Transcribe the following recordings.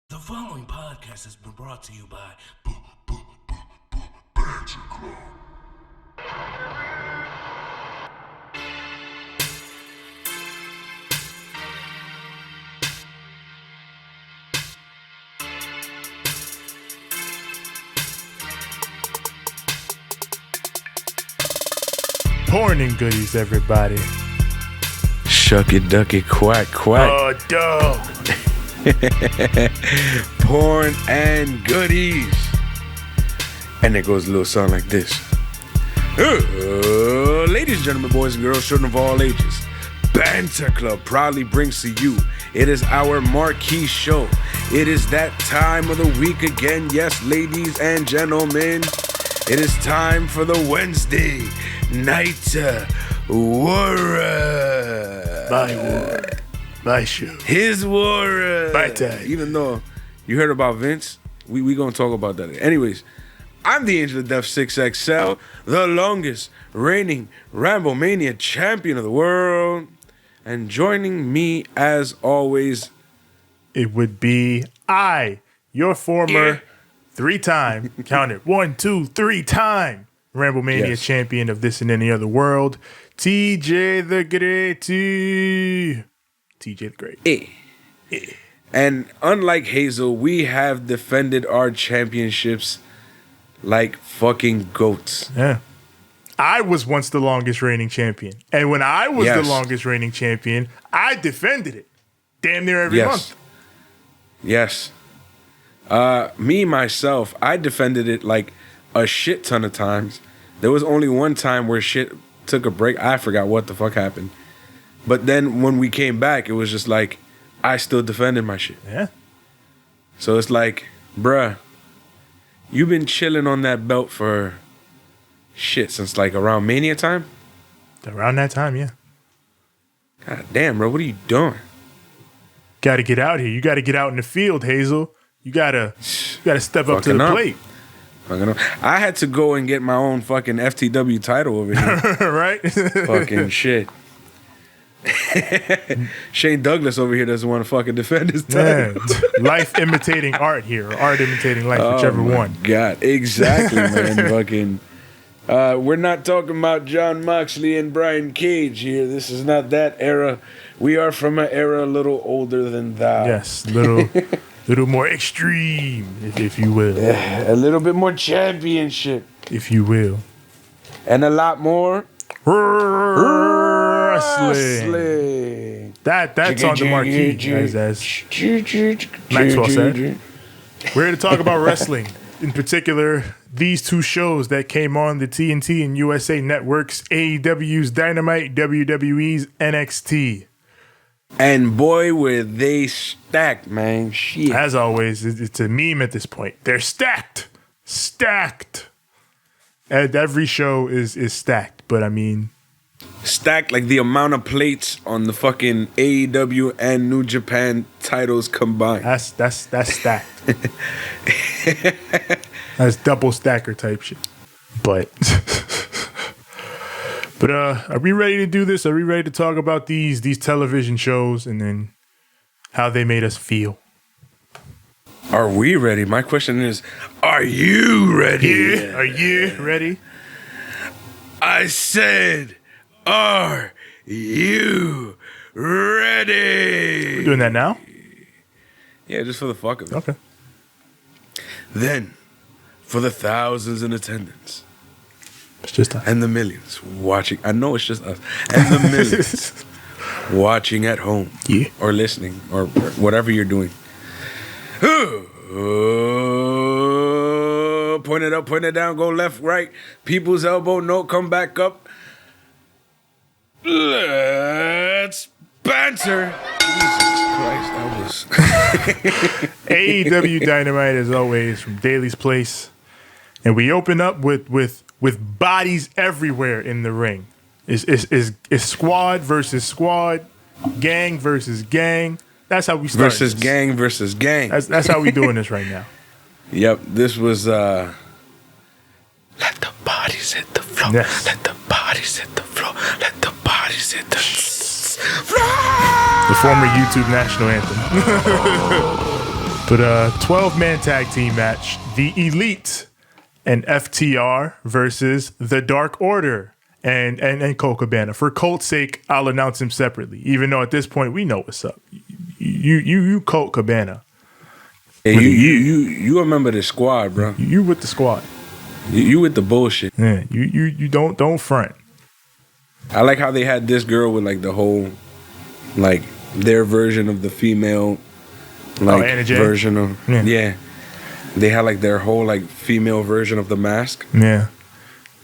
The following podcast has been brought to you by Banter Club. Porn and goodies, everybody. Shucky ducky quack quack. Oh, dog. Porn and goodies. And it goes a little song like this. Ladies and gentlemen, boys and girls, children of all ages, Banter Club proudly brings to you. It is our marquee show. It is that time of the week again. Yes, ladies and gentlemen, it is time for the Wednesday night war. My war. My show. His war. My time. Even though you heard about Vince, we gonna talk about that. Anyways, I'm the Angel of Death 6XL, the longest reigning Ramblemania champion of the world. And joining me as always, It would be I, your former three-time, count it, 1, 2, 3-time Ramblemania Yes. champion of this and any other world, TJ the Great. TJ the Great. And unlike Hazel, we have defended our championships like fucking goats. Yeah. I was once the longest reigning champion. And when I was the Yes. longest reigning champion, I defended it damn near every month. Yes. Me, myself, I defended it like a shit ton of times. There was only one time where shit took a break. I forgot what the fuck happened. But then when we came back, it was just like, I still defended my shit. Yeah. So it's like, bruh, you've been chilling on that belt for shit since like around Mania time? Around that time, yeah. God damn, bro, what are you doing? Got to get out here. You got to get out in the field, Hazel. You gotta step up to Fucking the up. plate, I had to go and get my own fucking FTW title over here. right? Fucking shit. Shane Douglas over here doesn't want to fucking defend his title. Man, life imitating art here, or art imitating life, whichever one. God, exactly, man. Fucking. We're not talking about John Moxley and Brian Cage here. This is not that era. We are from an era a little older than that. Yes, little more extreme, if you will. A little bit more championship. If you will. And a lot more Wrestling. That's on the marquee, as Maxwell said. We're here to talk about wrestling. In particular, these two shows that came on the TNT and USA networks, AEW's Dynamite, WWE's NXT. And boy, were they stacked, man. Shit. As always, it's a meme at this point. They're stacked. Stacked. And every show is stacked, but I mean... Stacked like the amount of plates on the fucking AEW and New Japan titles combined. That's stacked. That's double stacker type shit. But are we ready to do this? Are we ready to talk about these television shows and then how they made us feel? Are we ready? My question is, are you ready? Yeah. Are you ready? I said, are you ready? We're doing that now? Yeah, just for the fuck of it. Okay. Then, for the thousands in attendance It's just us. and the millions watching, I know it's just us, and the millions watching at home Yeah. or listening or whatever you're doing. Point it up, point it down, go left, right. People's elbow, no, come back up. Let's banter. Jesus Christ, that was... AEW Dynamite, as always, from Daly's Place. And we open up with bodies everywhere in the ring. It's squad versus squad, gang versus gang. That's how we start. versus gang versus gang. That's how we doing this right now. Yep, this was let the bodies hit the floor. Yes. Let the bodies hit the floor. Let the bodies hit the floor. The former YouTube national anthem. But a 12-man tag team match, The Elite and FTR versus The Dark Order and Colt Cabana. For Colt's sake, I'll announce him separately, even though at this point we know what's up. You Colt Cabana. Hey, you remember the squad, bro. You with the squad. You with the bullshit. Yeah, you don't front. I like how they had this girl with like the whole, like their version of the female, like Anna Jay? version of yeah. They had like their whole like female version of the mask. Yeah,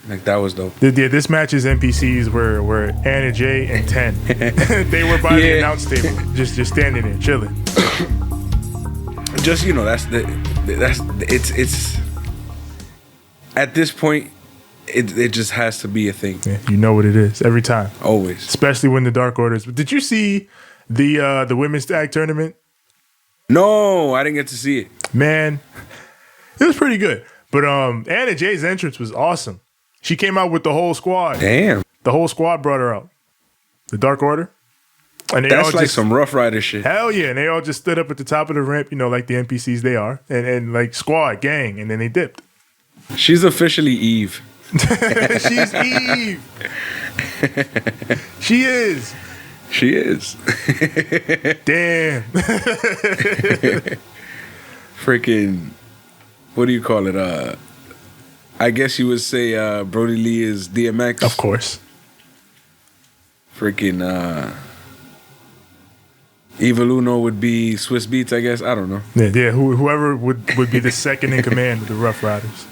like that was dope. This match's NPCs were Anna Jay and 10. They were by the announce table, just standing there chilling. Just it's at this point. It just has to be a thing. Yeah, you know what it is every time. Always. Especially when the Dark Orders. Did you see the women's tag tournament? No, I didn't get to see it. Man, it was pretty good. But Anna Jay's entrance was awesome. She came out with the whole squad. Damn. The whole squad brought her out. The Dark Order. And that's like some Rough Rider shit. Hell yeah. And they all just stood up at the top of the ramp, like the NPCs they are. And like squad, gang. And then they dipped. She's officially Eve. She's Eve. She is. She is. Damn. Freaking, what do you call it? I guess you would say Brody Lee is DMX. Of course. Freaking Evil Uno would be Swiss Beats, I guess. I don't know. Yeah. Whoever would be the second in command of the Rough Riders.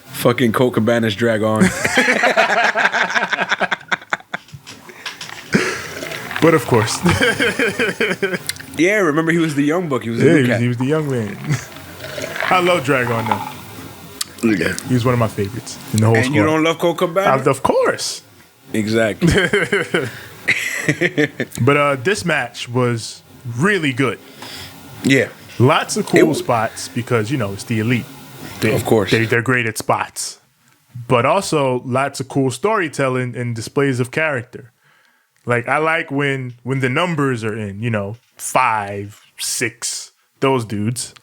Fucking Colt Cabana's Dragon. But of course. Yeah, remember he was the young buck. He was he was the young man. I love Dragon though. Yeah. He was one of my favorites in the whole squad. And you don't love Colt Cabana? Of course. Exactly. But this match was really good. Yeah. Lots of cool spots because, it's the Elite. Of course. They're great at spots. But also lots of cool storytelling and displays of character. Like, I like when the numbers are in, 5, 6, those dudes.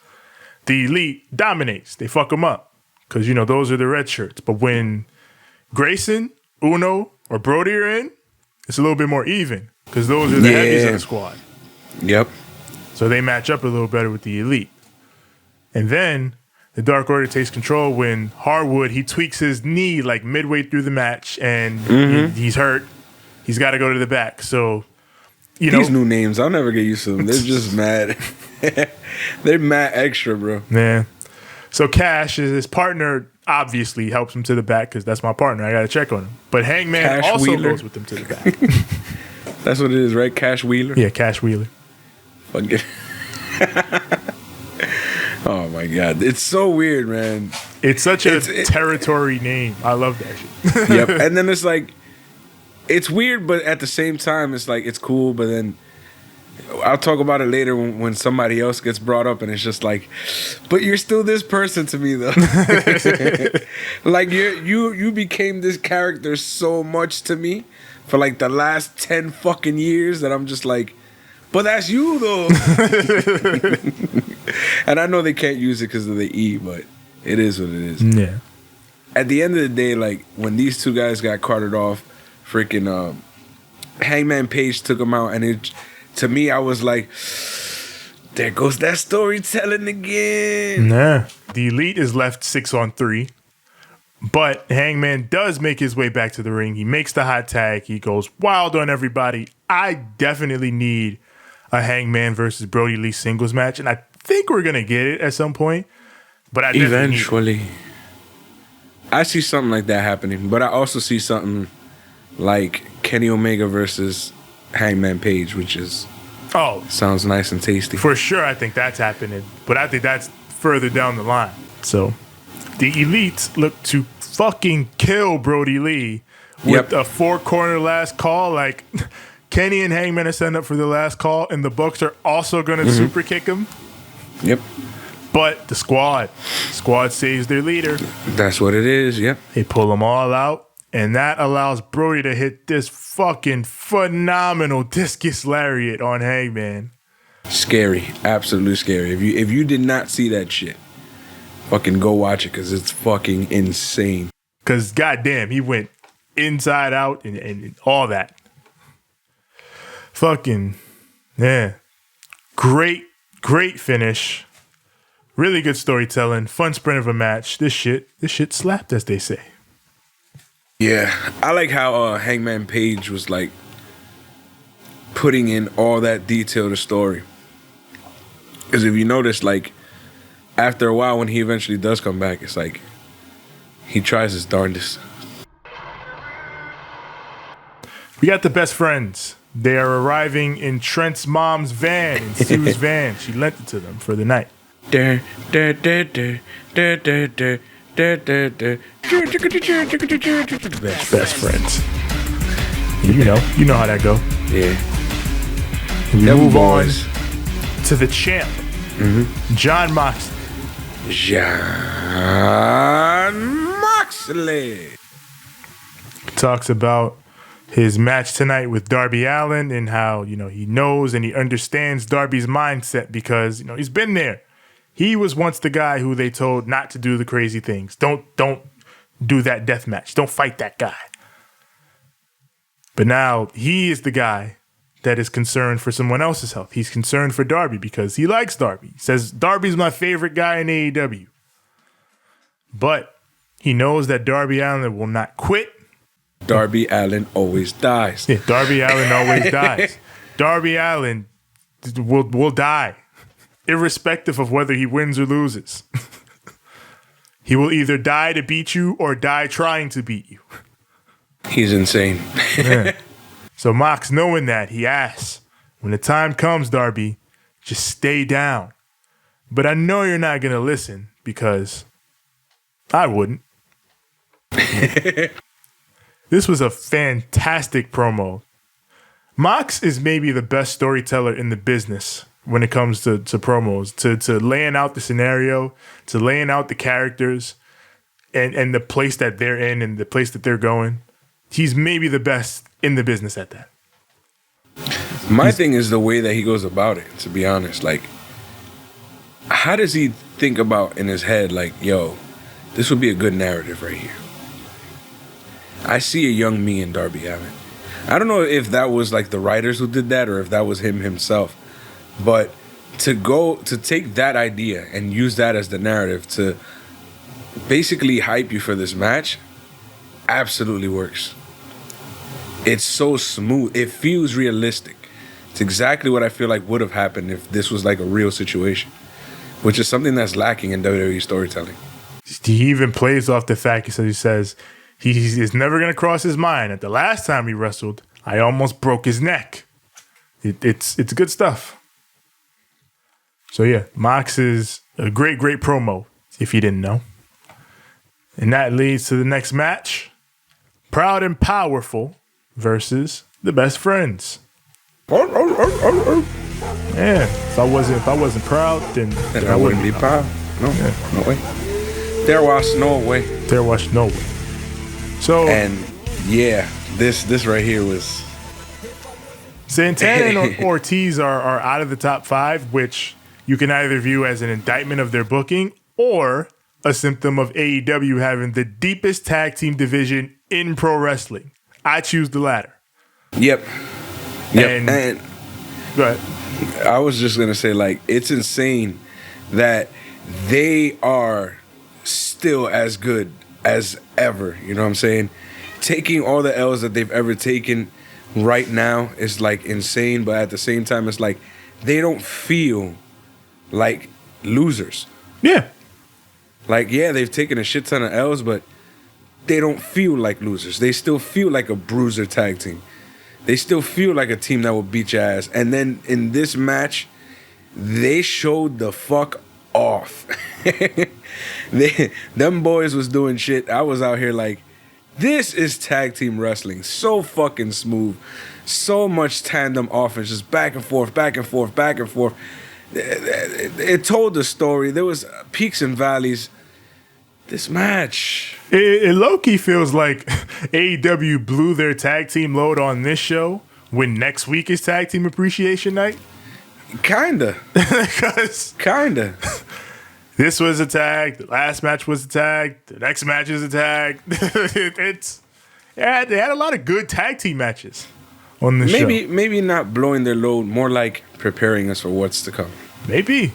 The Elite dominates. They fuck them up. Because, those are the red shirts. But when Grayson, Uno, or Brody are in, it's a little bit more even. Because those are the heavies of the squad. Yep. So they match up a little better with the Elite. And then the Dark Order takes control when Harwood, he tweaks his knee like midway through the match and he's hurt. He's got to go to the back. So, these new names, I'll never get used to them. They're just mad. They're mad extra, bro. Yeah. So Cash, his partner, obviously helps him to the back because that's my partner. I got to check on him. But Hangman Cash also Wheeler. goes with him to the back. That's what it is, right? Cash Wheeler? Yeah, Cash Wheeler. Fuck it. Oh my God. It's so weird, man. It's such a territory name. I love that shit. Yep. And then it's like, it's weird, but at the same time, it's like, it's cool. But then I'll talk about it later when somebody else gets brought up and it's just like, but you're still this person to me though. Like you became this character so much to me for like the last 10 fucking years that I'm just like, but that's you though. And I know they can't use it because of the E, but it is what it is. Yeah. At the end of the day, like when these two guys got carted off, freaking Hangman Page took them out, and it, to me, I was like, there goes that storytelling again. Nah. The Elite is left 6-on-3, but Hangman does make his way back to the ring. He makes the hot tag. He goes wild on everybody. I definitely need a Hangman versus Brody Lee singles match, and I think we're gonna get it at some point. But I eventually, I see something like that happening, but I also see something like Kenny Omega versus Hangman Page, which is sounds nice and tasty. For sure, I think that's happening, but I think that's further down the line. So the Elites look to fucking kill Brody Lee with a 4-corner last call. Like Kenny and Hangman are setting up for the last call, and the Bucks are also going to super kick him. Yep. But the squad saves their leader. That's what it is. Yep. They pull them all out, and that allows Brody to hit this fucking phenomenal discus lariat on Hangman. Scary, absolutely scary. If you did not see that shit, fucking go watch it because it's fucking insane. Because goddamn, he went inside out and all that. Fucking yeah, great finish. Really good storytelling. Fun sprint of a match. This shit slapped, as they say. Yeah, I like how Hangman Page was like putting in all that detail to story. Because if you notice, like, after a while when he eventually does come back, it's like he tries his darndest. We got the best friends. They are arriving in Trent's mom's van, in Sue's van. She lent it to them for the night. Best friends. You know how that go. Yeah. We move on to the champ, Jon Moxley. Jon Moxley talks about his match tonight with Darby Allin and how, he knows and he understands Darby's mindset because, he's been there. He was once the guy who they told not to do the crazy things. Don't do that death match. Don't fight that guy. But now he is the guy that is concerned for someone else's health. He's concerned for Darby because he likes Darby. He says, Darby's my favorite guy in AEW. But he knows that Darby Allin will not quit. Darby Allin always dies. Yeah, Darby Allin always dies. Darby Allin will die, irrespective of whether he wins or loses. He will either die to beat you or die trying to beat you. He's insane. Yeah. So Mox, knowing that, he asks, when the time comes, Darby, just stay down. But I know you're not going to listen because I wouldn't. This was a fantastic promo. Mox is maybe the best storyteller in the business when it comes to promos, to laying out the scenario, to laying out the characters and the place that they're in and the place that they're going. He's maybe the best in the business at that. My thing is the way that he goes about it, to be honest. Like, how does he think about in his head, like, yo, this would be a good narrative right here? I see a young me in Darby Allin. I don't know if that was like the writers who did that or if that was him himself. But to take that idea and use that as the narrative to basically hype you for this match absolutely works. It's so smooth. It feels realistic. It's exactly what I feel like would have happened if this was like a real situation, which is something that's lacking in WWE storytelling. He even plays off the fact, he says he is never going to cross his mind that the last time he wrestled, I almost broke his neck. It's good stuff. So yeah, Mox is a great promo, if you didn't know. And that leads to the next match. Proud and Powerful versus the Best Friends. Yeah, if I wasn't proud, then I wouldn't be proud. No, yeah. No way. There was no way. There was no way. So, and yeah, this right here was Santana and Ortiz are out of the top 5, which you can either view as an indictment of their booking or a symptom of AEW having the deepest tag team division in pro wrestling. I choose the latter. Yep. And go ahead. I was just gonna say, like, it's insane that they are still as good as ever. You know what I'm saying? Taking all the L's that they've ever taken right now is like insane, but at the same time, it's like they don't feel like losers. Yeah. Like, yeah, they've taken a shit ton of L's, but they don't feel like losers. They still feel like a bruiser tag team. They still feel like a team that will beat your ass. And then in this match, they showed the fuck off. Them boys was doing shit. I was out here like, this is tag team wrestling. So fucking smooth. So much tandem offense. Just back and forth, back and forth, back and forth. It told the story. There was peaks and valleys. This match. It low-key feels like AEW blew their tag team load on this show when next week is Tag Team Appreciation Night. Kinda. Kinda. This was a tag. The last match was a tag. The next match is a tag. They had a lot of good tag team matches on the show. Maybe not blowing their load, more like preparing us for what's to come. Maybe.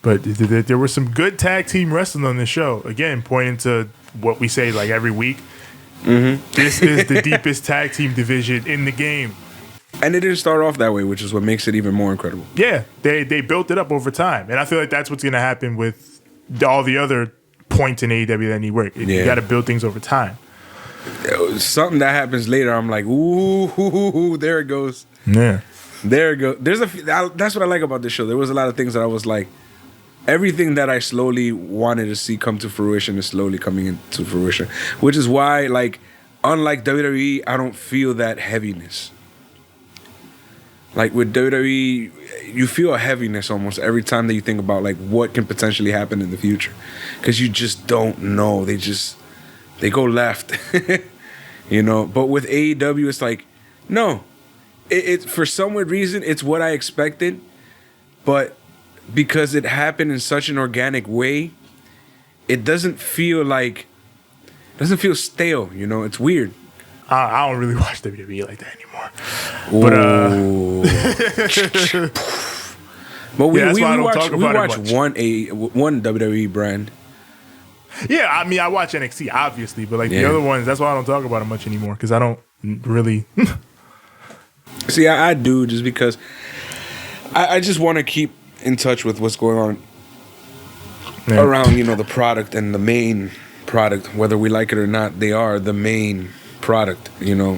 But there was some good tag team wrestling on the show. Again, pointing to what we say like every week. Mm-hmm. This is the deepest tag team division in the game. And it didn't start off that way, which is what makes it even more incredible. Yeah, they built it up over time. And I feel like that's what's going to happen with all the other points in AEW that need work. You got to build things over time. Something that happens later, I'm like, ooh, there it goes. Yeah. There it goes. That's what I like about this show. There was a lot of things that I was like, everything that I slowly wanted to see come to fruition is slowly coming into fruition. Which is why, like, unlike WWE, I don't feel that heaviness. Like with WWE, you feel a heaviness almost every time that you think about like what can potentially happen in the future, because you just don't know. They go left, you know. But with AEW, it's like, no, it for some weird reason it's what I expected, but because it happened in such an organic way, it doesn't feel stale. You know, it's weird. I don't really watch WWE like that anymore. But we watch one WWE brand. Yeah, I mean, I watch NXT obviously, but like the other ones, that's why I don't talk about them much anymore, because I don't really. See, I do, just because I just want to keep in touch with what's going on around, you know, the product and the main product, whether we like it or not. They are the main product, you know.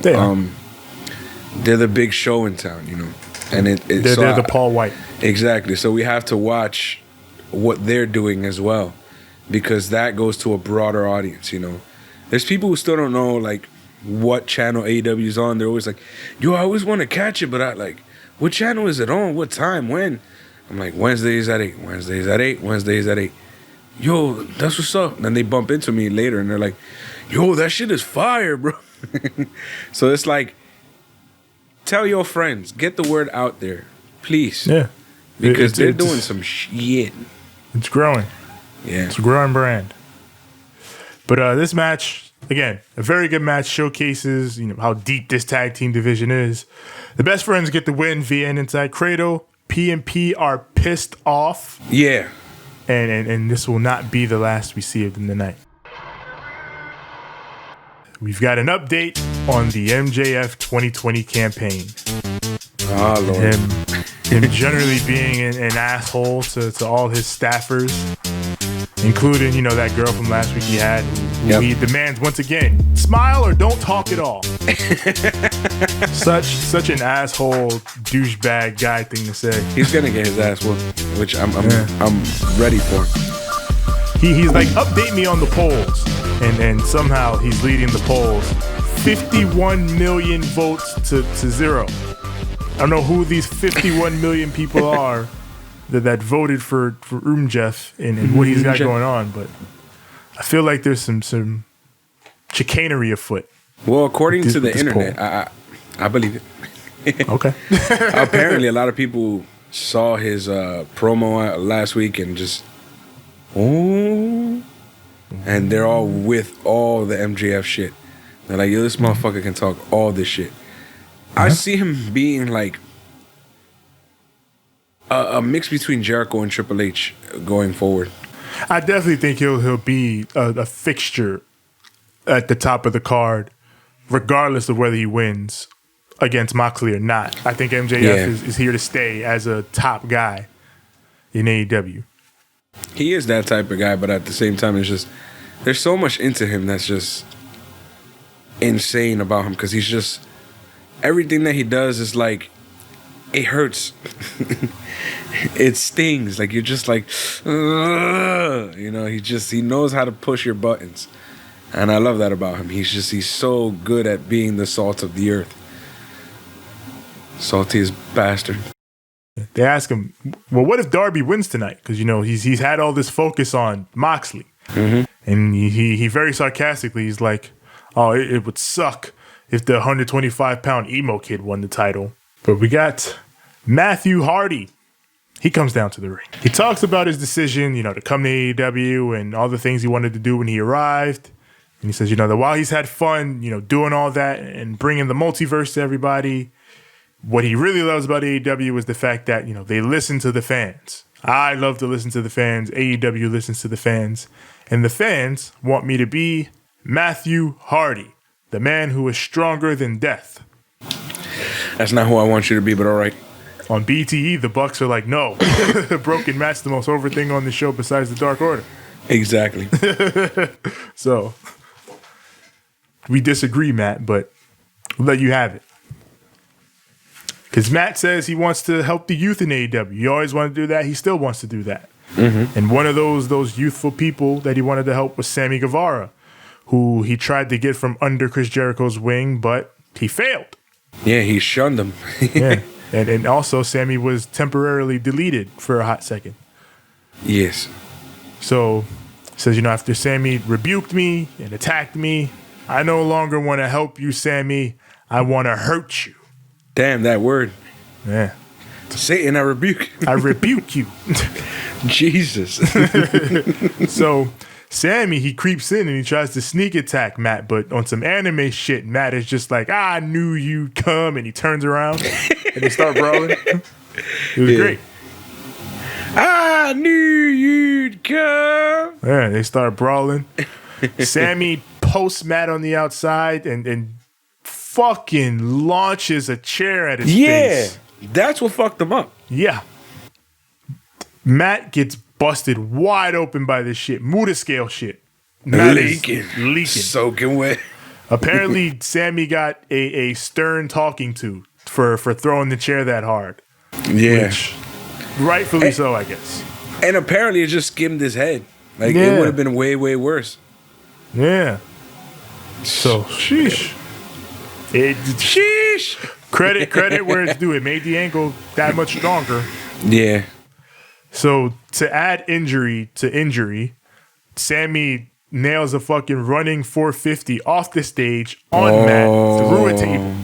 They're the big show in town, you know, and they're the Paul White. Exactly. So we have to watch what they're doing as well, because that goes to a broader audience, you know. There's people who still don't know like what channel AEW is on. They're always like, yo, I always want to catch it, but I like, what channel is it on? What time? When? I'm like, Wednesdays at 8, Wednesdays at 8, Wednesdays at 8. Yo, that's what's up. And then they bump into me later and they're like, yo, that shit is fire, bro. So it's like, tell your friends, get the word out there, please. Yeah. Because they're doing some shit. It's growing. Yeah. It's a growing brand. But this match, again, a very good match, showcases, you know, how deep this tag team division is. The Best Friends get the win via an inside cradle. P&P are pissed off. Yeah. And this will not be the last we see of them tonight. We've got an update on the MJF 2020 campaign. Oh, Lord. Him generally being an asshole to all his staffers, including, you know, that girl from last week he had, who he demands once again, smile or don't talk at all. Such an asshole, douchebag guy thing to say. He's gonna get his ass whooped, which I'm ready for. He's like, update me on the polls, and somehow he's leading the polls, 51 million votes to 0. I don't know who these 51 million people are that voted for Jeff and what he's got going on, but I feel like there's some chicanery afoot. Well, according to the internet, I believe it. Okay. Apparently, a lot of people saw his promo last week and just, and they're all with all the MJF shit. They're like, yo, this motherfucker can talk all this shit. I see him being like a mix between Jericho and Triple H going forward. I definitely think he'll be a fixture at the top of the card, regardless of whether he wins against Moxley or not. I think MJF is here to stay as a top guy in AEW. He is that type of guy, but at the same time, it's just there's so much into him that's just insane about him, because he's just, everything that he does is like, it hurts. It stings. Like, you're just like, you know, he knows how to push your buttons. And I love that about him. He's so good at being the salt of the earth. Saltiest bastard. They ask him, well, what if Darby wins tonight? Because, you know, he's had all this focus on Moxley. Mm-hmm. And he very sarcastically, he's like, oh, it would suck if the 125-pound emo kid won the title. But we got Matthew Hardy, he comes down to the ring. He talks about his decision, to come to AEW and all the things he wanted to do when he arrived. And he says, that while he's had fun, doing all that and bringing the multiverse to everybody, what he really loves about AEW is the fact that, they listen to the fans. I love to listen to the fans. AEW listens to the fans. And the fans want me to be Matthew Hardy, the man who is stronger than death. That's not who I want you to be, but all right. On BTE, the Bucks are like, no. Broken Matt's the most over thing on the show besides the Dark Order. Exactly. So, we disagree, Matt, but we'll let you have it. Because Matt says he wants to help the youth in AEW. He always wanted to do that. He still wants to do that. Mm-hmm. And one of those youthful people that he wanted to help was Sammy Guevara, who he tried to get from under Chris Jericho's wing, but he failed. Yeah, he shunned him. Yeah. And also, Sammy was temporarily deleted for a hot second. Yes. So, says, after Sammy rebuked me and attacked me, I no longer want to help you, Sammy. I want to hurt you. Damn, that word. Yeah. Satan, I rebuke. I rebuke you. Jesus. So, Sammy, he creeps in and he tries to sneak attack Matt, but on some anime shit, Matt is just like, I knew you'd come, and he turns around and they start brawling. It was great. I knew you'd come. Yeah, they start brawling. Sammy posts Matt on the outside and fucking launches a chair at his face. Yeah, that's what fucked him up. Yeah. Matt gets busted wide open by this shit. Muda scale shit. Matt leaking. Soaking wet. Apparently, Sammy got a stern talking to for throwing the chair that hard. Yeah. Which, rightfully so, I guess. And apparently it just skimmed his head. Like, it would have been way, way worse. Yeah. So, sheesh. Sheesh. Credit where it's due. It made the angle that much stronger. Yeah. So, to add injury to injury, Sammy nails a fucking running 450 off the stage on Matt through a table.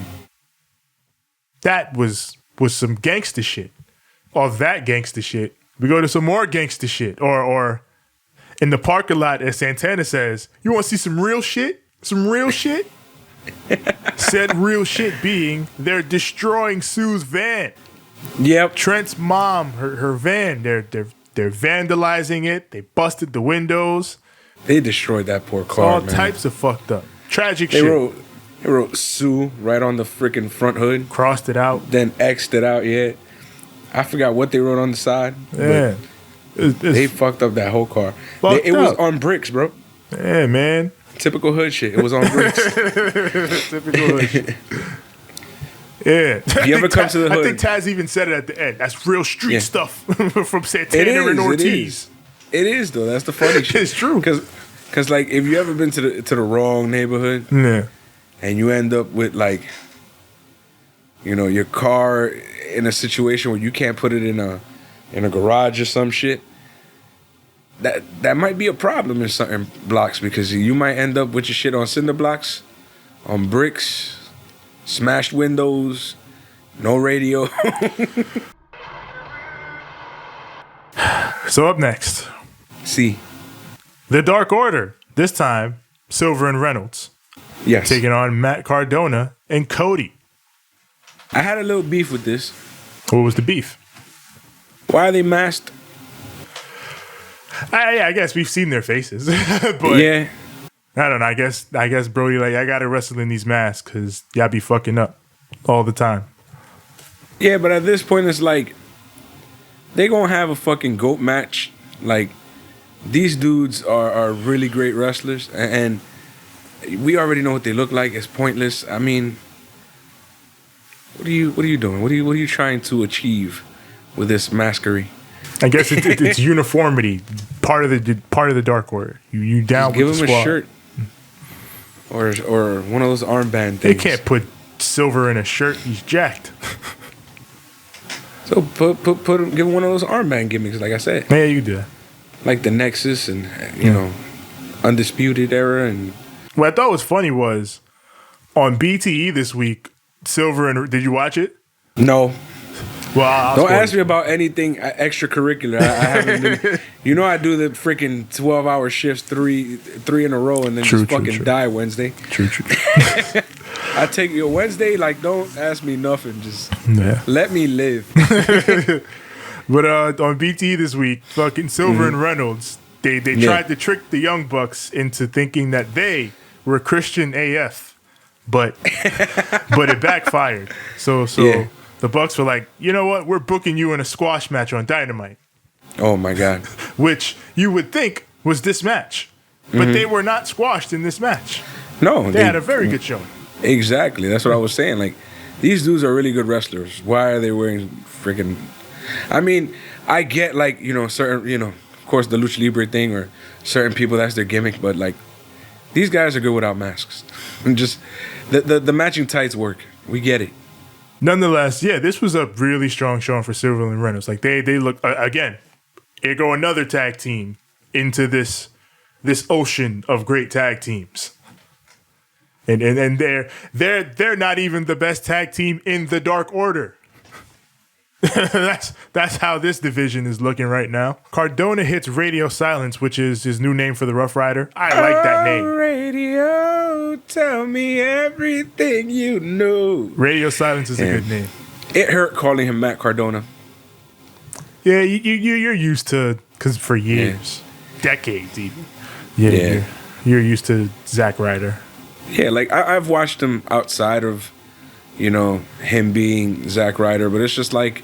That was some gangster shit. Off that gangster shit, we go to some more gangster shit. Or in the parking lot, as Santana says, you want to see some real shit? Some real shit? Said real shit being they're destroying Sue's van. Yep. Trent's mom, her van, they're vandalizing it. They busted the windows. They destroyed that poor car, all man. types of fucked up. Tragic shit. They wrote Sue right on the freaking front hood. Crossed it out. Then X'd it out, yeah. I forgot what they wrote on the side. Yeah. They fucked up that whole car. It was on bricks, bro. Yeah, man. Typical hood shit. It was on bricks. Typical hood shit. Yeah. If you ever come to the hood. I think Taz even said it at the end. That's real street stuff from Santana and Ortiz. It is, though. That's the funny shit. It's true. Because, like, if you ever been to the wrong neighborhood, and you end up with, like, your car in a situation where you can't put it in a garage or some shit, that might be a problem in certain blocks, because you might end up with your shit on cinder blocks, on bricks, smashed windows, no radio. So up next, The Dark Order. This time, Silver and Reynolds. Yes. Taking on Matt Cardona and Cody. I had a little beef with this. What was the beef? Why are they masked? I guess we've seen their faces. But yeah. I don't know. I guess Brody, like, I gotta wrestle in these masks because y'all be fucking up all the time. Yeah, but at this point, it's like, they gonna have a fucking GOAT match. Like, these dudes are really great wrestlers, and we already know what they look like. It's pointless. I mean, what are you doing? What are you trying to achieve with this masquery? I guess it's uniformity. Part of the Dark Order. You down just with the give squad. him a shirt or one of those armband things. They can't put Silver in a shirt. He's jacked. So put him, give him one of those armband gimmicks, like I said. Yeah, you can do that. Like the Nexus and Undisputed Era. And what I thought was funny was on BTE this week, Silver and, did you watch it? No. Well, don't ask me about anything extracurricular. I haven't been, I do the freaking 12-hour shifts, three in a row, and then True. die Wednesday. True. I take your Wednesday, like, don't ask me nothing. Just let me live. But on BT this week, fucking Silver and Reynolds, they tried to trick the Young Bucks into thinking that they were Christian AF, but it backfired. So the Bucks were like, you know what? We're booking you in a squash match on Dynamite. Oh my God! Which you would think was this match, but they were not squashed in this match. No, they had a very good showing. Exactly. That's what I was saying. Like, these dudes are really good wrestlers. Why are they wearing freaking? I mean, I get, like, certain, of course, the Lucha Libre thing, or certain people, that's their gimmick, but, like, these guys are good without masks. And just the matching tights work. We get it. Nonetheless, this was a really strong showing for Silver and Reynolds. Like, they look, again, here go another tag team into this ocean of great tag teams. And they're not even the best tag team in the Dark Order. That's how this division is looking right now. Cardona hits Radio Silence, which is his new name for the Rough Rider. I like that name. Radio, tell me everything you know. Radio Silence is a good name. It hurt calling him Matt Cardona. Yeah, you're used to, because for years, decades even. You're used to Zack Ryder. Yeah, like I've watched him outside of, him being Zack Ryder, but it's just like,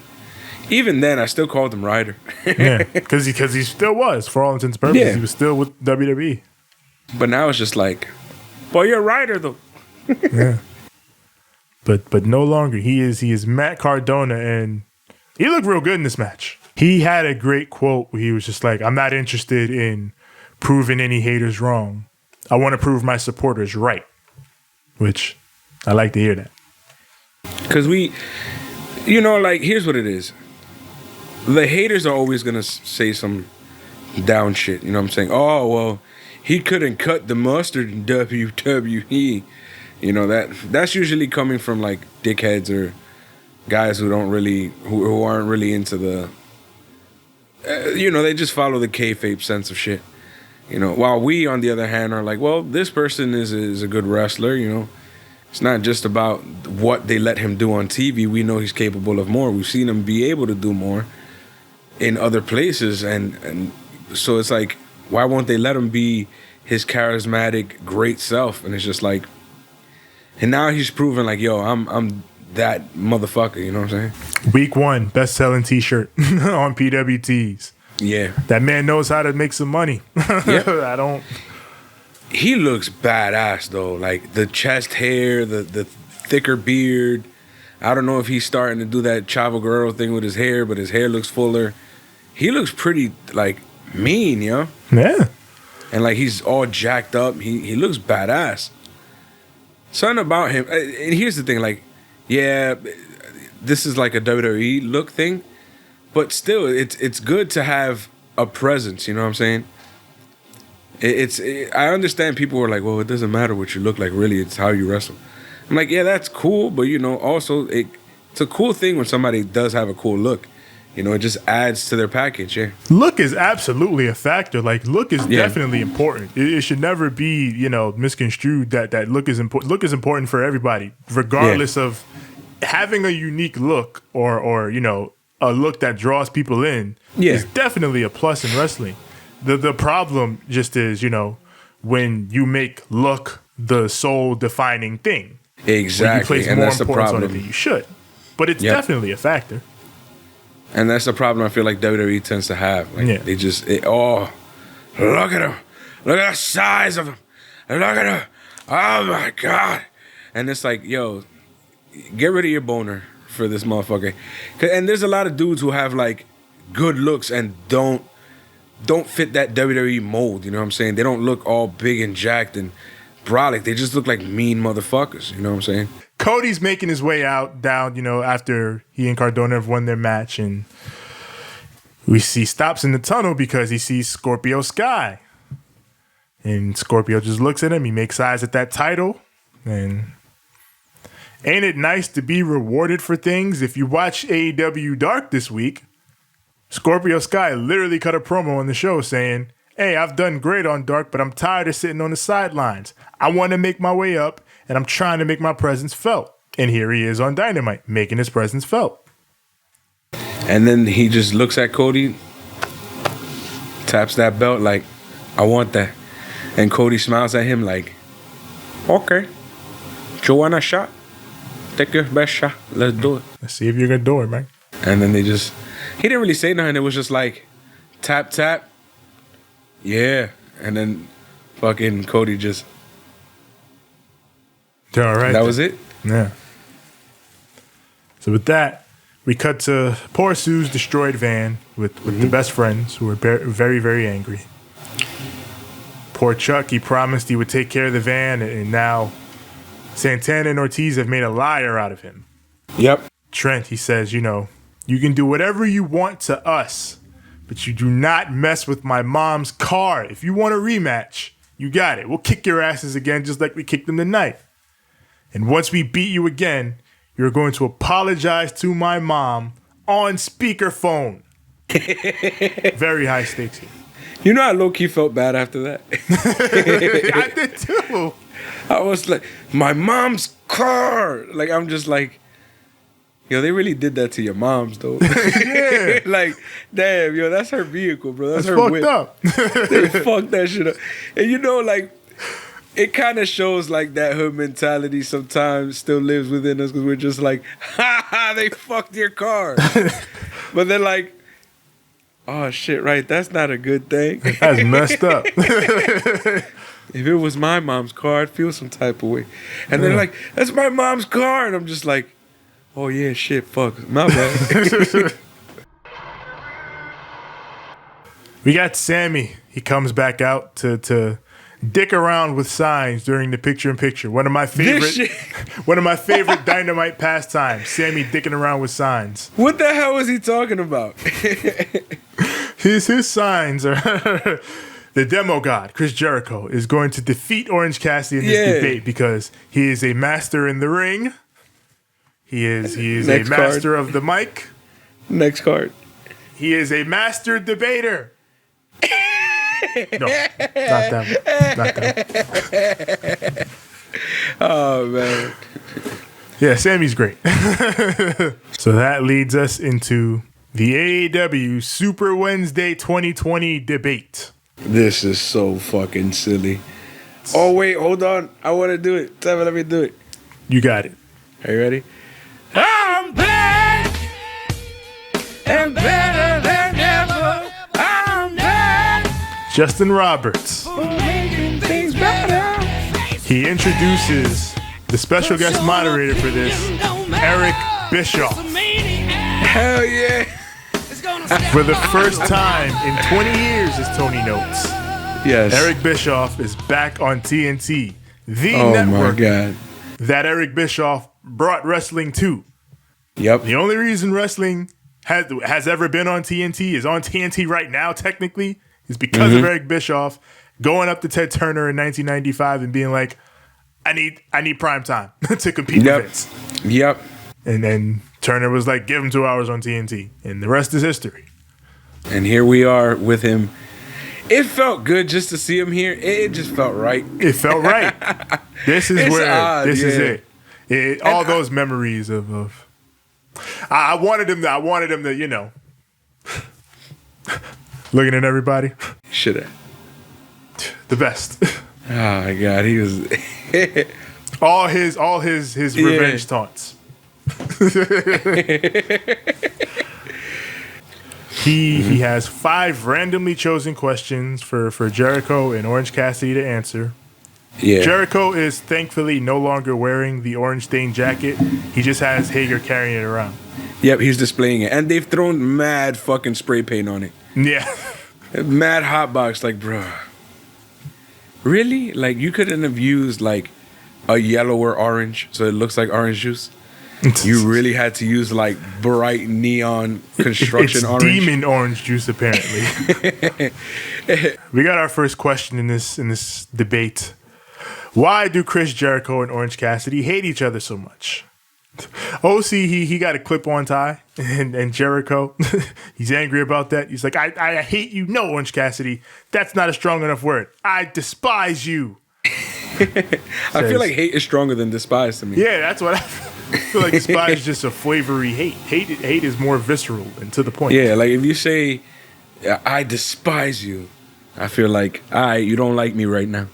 even then, I still called him Ryder. because he still was, for all intents and purposes. Yeah. He was still with WWE. But now it's just like, boy, you're Ryder though. Yeah. But no longer. He is Matt Cardona, and he looked real good in this match. He had a great quote where he was just like, I'm not interested in proving any haters wrong. I want to prove my supporters right. Which, I like to hear that. Because here's what it is. The haters are always going to say some down shit. You know what I'm saying? Oh, well, he couldn't cut the mustard in WWE. That's usually coming from, like, dickheads or guys who aren't really into the, they just follow the kayfabe sense of shit. While we, on the other hand, are like, well, this person is a good wrestler, It's not just about what they let him do on TV. We know he's capable of more. We've seen him be able to do more in other places. And so it's like, why won't they let him be his charismatic, great self? And it's just like, and now he's proving like, yo, I'm that motherfucker, you know what I'm saying? Week 1, best-selling T-shirt on PWTs. Yeah. That man knows how to make some money. Yep. He looks badass, though. Like, the chest hair, the thicker beard. I don't know if he's starting to do that Chavo Guerrero thing with his hair, but his hair looks fuller. He looks pretty, like, mean, yo. Yeah. And, like, he's all jacked up. He looks badass. Something about him. And here's the thing, like, yeah, this is like a WWE look thing. But still, it's good to have a presence, you know what I'm saying? I understand people are like, well, it doesn't matter what you look like, really, it's how you wrestle. I'm like, yeah, that's cool, but, also, it's a cool thing when somebody does have a cool look. It just adds to their package, yeah. Look is absolutely a factor. Like, look is definitely important. It should never be, misconstrued that look is important. Look is important for everybody, regardless of having a unique look or a look that draws people in is definitely a plus in wrestling. The problem just is, when you make look the sole defining thing. Exactly. You place more importance on it than you should. But it's definitely a factor. And that's the problem I feel like WWE tends to have. Like, they just, look at him. Look at the size of him. Look at him. Oh, my God. And it's like, yo, get rid of your boner for this motherfucker. And there's a lot of dudes who have, like, good looks and don't fit that WWE mold, you know what I'm saying? They don't look all big and jacked and brolic. They just look like mean motherfuckers, you know what I'm saying? Cody's making his way down, after he and Cardona have won their match, and we see stops in the tunnel because he sees Scorpio Sky. And Scorpio just looks at him, he makes eyes at that title, and Ain't it nice to be rewarded for things? If you watch AEW Dark this week, Scorpio Sky literally cut a promo on the show saying, hey, I've done great on Dark, but I'm tired of sitting on the sidelines. I want to make my way up, and I'm trying to make my presence felt. And here he is on Dynamite, making his presence felt. And then he just looks at Cody, taps that belt like, I want that. And Cody smiles at him like, okay, you want a shot? Take your best shot. Let's do it. Let's see if you're going to do it, man. And then he didn't really say nothing. It was just like, tap, tap. Yeah. And then fucking Cody just. All right. That was it? Yeah. So with that, we cut to poor Sue's destroyed van with the best friends who were very, very angry. Poor Chuck, he promised he would take care of the van, and now Santana and Ortiz have made a liar out of him. Yep. Trent, he says, you can do whatever you want to us, but you do not mess with my mom's car. If you want a rematch, you got it. We'll kick your asses again just like we kicked them tonight. And once we beat you again, you're going to apologize to my mom on speakerphone. Very high stakes here. You know, I low-key felt bad after that. I did too. I was like, my mom's car. Like, I'm just like, yo, they really did that to your moms, though. Yeah. Like, damn, yo, that's her vehicle, bro. That's her fucked whip. up. They fucked that shit up. And like, it kind of shows like that hood mentality sometimes still lives within us because we're just like, ha ha, they fucked your car. But then like, oh shit, right, that's not a good thing. That's messed up. If it was my mom's car, I'd feel some type of way. And they're like, that's my mom's car. And I'm just like, oh yeah, shit, fuck, my bad. We got Sammy. He comes back out to dick around with signs during the picture-in-picture. One of my favorite Dynamite pastimes. Sammy dicking around with signs. What the hell was he talking about? His signs are the demo god, Chris Jericho, is going to defeat Orange Cassidy in this debate because he is a master in the ring. He is a master of the mic. Next card. He is a master debater. No, not that one. Oh, man. Yeah, Sammy's great. So that leads us into the AEW Super Wednesday 2020 debate. This is so fucking silly. Oh, wait, hold on. I want to do it. Let me do it. You got it. Are you ready? I'm back and better than ever. I'm back. Justin Roberts. Making things better. He introduces the special guest moderator for this, Eric Bischoff. Hell yeah. For the first time in 20 years, as Tony notes, Yes. Eric Bischoff is back on TNT, the Oh network my God. that Eric Bischoff brought wrestling to. Yep. The only reason wrestling has ever been on TNT, is on TNT right now, technically, is because of Eric Bischoff going up to Ted Turner in 1995 and being like, I need prime time to compete with Vince. Yep. And then Turner was like, give him 2 hours on TNT. And the rest is history. And here we are with him. It felt good just to see him here. It just felt right. It felt right. This is is it. All those memories of I wanted him to, looking at everybody. Should have. The best. Oh my God, he was all his revenge taunts. He has 5 randomly chosen questions for Jericho and Orange Cassidy to answer. Yeah. Jericho is thankfully no longer wearing the orange stained jacket. He just has Hager carrying it around. Yep, he's displaying it. And they've thrown mad fucking spray paint on it. Yeah. Mad hotbox, like, bruh. Really? Like, you couldn't have used, like, a yellow or orange so it looks like orange juice? You really had to use, like, bright neon construction it's orange? demon orange juice, apparently. We got our first question in this debate. Why do Chris Jericho and Orange Cassidy hate each other so much? OC, he got a clip-on tie, and Jericho, he's angry about that. He's like, I hate you. No, Orange Cassidy, that's not a strong enough word. I despise you. I feel like hate is stronger than despise to me. Yeah, that's what I feel like. Despise is just a flavory hate. Hate is more visceral and to the point. Yeah, like if you say, I despise you, I feel like, all right, you don't like me right now.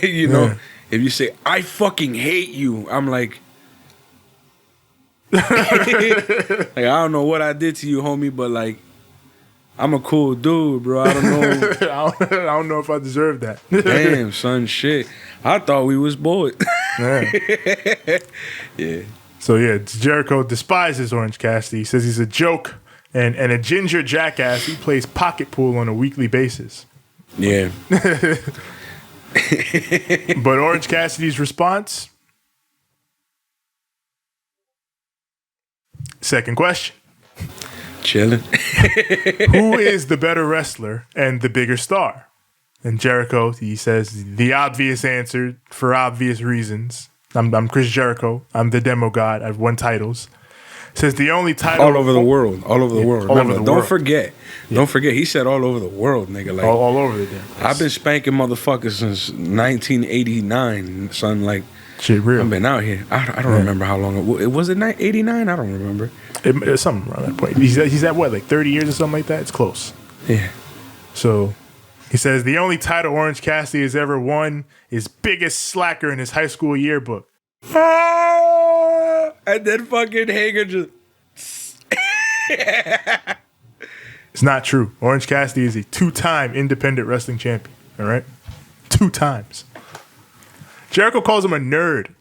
You know, if you say, I fucking hate you, I'm like, like, I don't know what I did to you, homie, but like, I'm a cool dude, bro. I don't know. I don't know if I deserve that. Damn, son, shit. I thought we was boys. Yeah. So yeah, Jericho despises Orange Cassidy. He says he's a joke and a ginger jackass who plays pocket pool on a weekly basis. Yeah. But Orange Cassidy's response? Second question. Chilling. Who is the better wrestler and the bigger star? And Jericho, he says the obvious answer for obvious reasons. I'm Chris Jericho. I'm the demo god. I've won titles. Says the only title all over the world. All over the world. Remember, don't world. forget. Yeah. Don't forget. He said all over the world, nigga. Like all over the damn place. I've been spanking motherfuckers since 1989, son. Like shit, real. I've been out here. I don't remember how long it was. It 89? I don't remember. It's something around that point. He's at what, like 30 years or something like that? It's close. Yeah. So he says the only title Orange Cassidy has ever won is biggest slacker in his high school yearbook. And then fucking Hager just. It's not true. Orange Cassidy is a 2-time independent wrestling champion. All right? 2 times. Jericho calls him a nerd.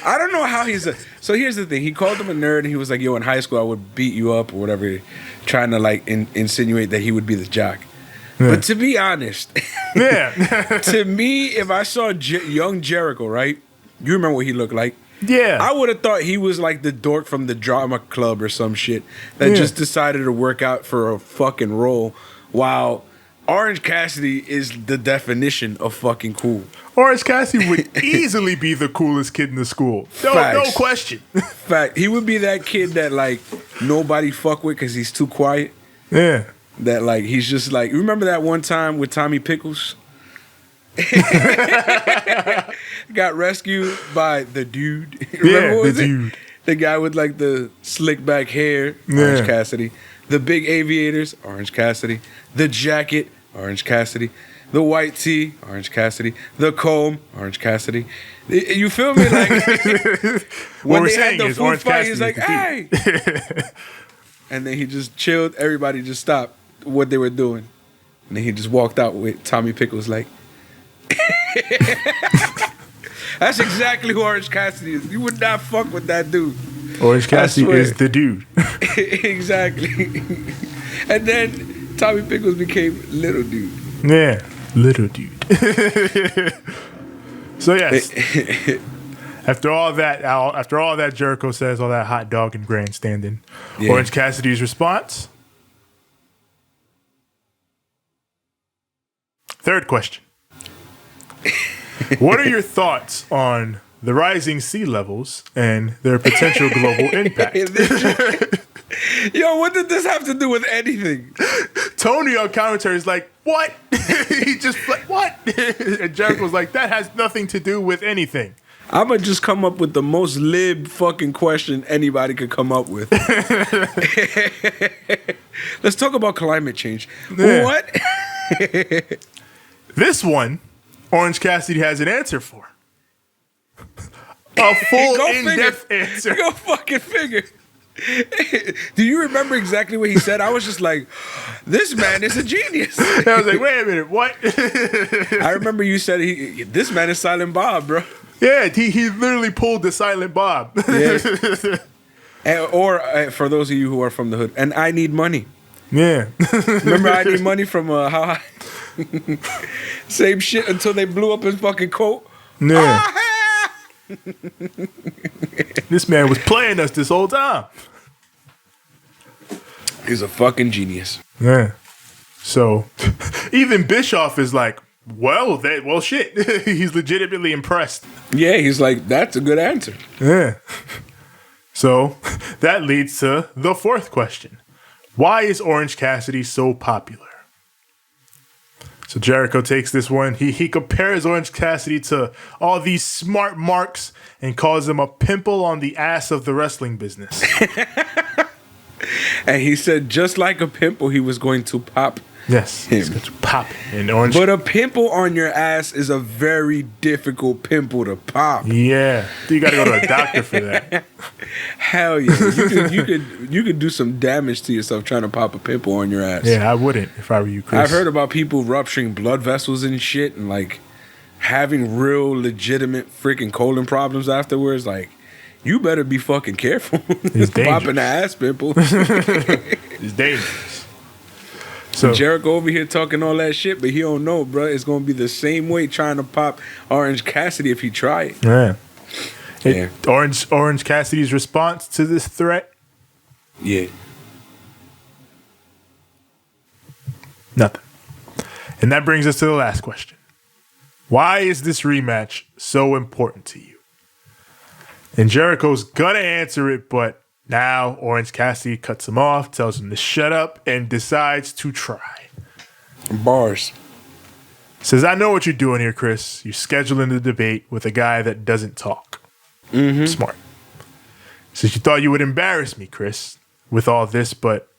I don't know how he's a. So here's the thing. He called him a nerd and he was like, yo, in high school I would beat you up or whatever, trying to like insinuate that he would be the jock. Yeah. But to be honest, to me, if I saw young Jericho, right? You remember what he looked like? Yeah. I would have thought he was like the dork from the drama club or some shit that just decided to work out for a fucking role, while Orange Cassidy is the definition of fucking cool. Orange Cassidy would easily be the coolest kid in the school. No question. Fact. He would be that kid that like nobody fuck with because he's too quiet. Yeah. That like he's just like, remember that one time with Tommy Pickles? Got rescued by the dude. Remember the dude. The guy with like the slick back hair, Orange Cassidy. The big aviators, Orange Cassidy. The jacket, Orange Cassidy. The white tee, Orange Cassidy. The comb, Orange Cassidy. You feel me? Like when they had the food fight, he's like, hey. And then he just chilled. Everybody just stopped what they were doing. And then he just walked out with Tommy Pickles like. That's exactly who Orange Cassidy is. You would not fuck with that dude. Orange Cassidy is the dude. Exactly. And then Tommy Pickles became little dude. Yeah, little dude. So yes, after all that Jericho says, all that hot dog and grandstanding, Orange Cassidy's response. Third question. What are your thoughts on the rising sea levels and their potential global impact? Yo, what did this have to do with anything? Tony on commentary is like, what? He just like, what? And Jericho's like, that has nothing to do with anything. I'm going to just come up with the most lib fucking question anybody could come up with. Let's talk about climate change. Yeah. What? This one, Orange Cassidy has an answer for. A full in-depth answer. Go fucking figure. Do you remember exactly what he said? I was just like, this man is a genius. I was like, wait a minute, what? I remember you said, this man is Silent Bob, bro. Yeah, he literally pulled the Silent Bob. Yeah. Or for those of you who are from the hood, and I need money. Yeah. Remember I need money from how high? Same shit until they blew up his fucking coat. Yeah. This man was playing us this whole time. He's a fucking genius. Yeah. So even Bischoff is like, well, shit. He's legitimately impressed. Yeah, he's like, that's a good answer. Yeah. So that leads to the fourth question. Why is Orange Cassidy so popular? So Jericho takes this one. He compares Orange Cassidy to all these smart marks and calls him a pimple on the ass of the wrestling business. And he said, just like a pimple, he was going to pop Yes, him. it's going to pop in Orange. But a pimple on your ass is a very difficult pimple to pop. Yeah, you got to go to a doctor for that. Hell yeah, you could do some damage to yourself trying to pop a pimple on your ass. Yeah, I wouldn't if I were you, Chris. I've heard about people rupturing blood vessels and shit, and like having real legitimate freaking colon problems afterwards. Like, you better be fucking careful. It's dangerous. Popping the ass pimple. It's dangerous. So Jericho over here talking all that shit, but he don't know, bro. It's gonna be the same way trying to pop Orange Cassidy if he try it. yeah. Yeah. Orange Cassidy's response to this threat? Yeah. Nothing. And that brings us to the last question. Why is this rematch so important to you? And Jericho's gonna answer it, but now Orange Cassidy cuts him off, tells him to shut up, and decides to try. Bars. Says, I know what you're doing here, Chris. You're scheduling the debate with a guy that doesn't talk. Mm-hmm. Smart. Says, you thought you would embarrass me, Chris, with all this, but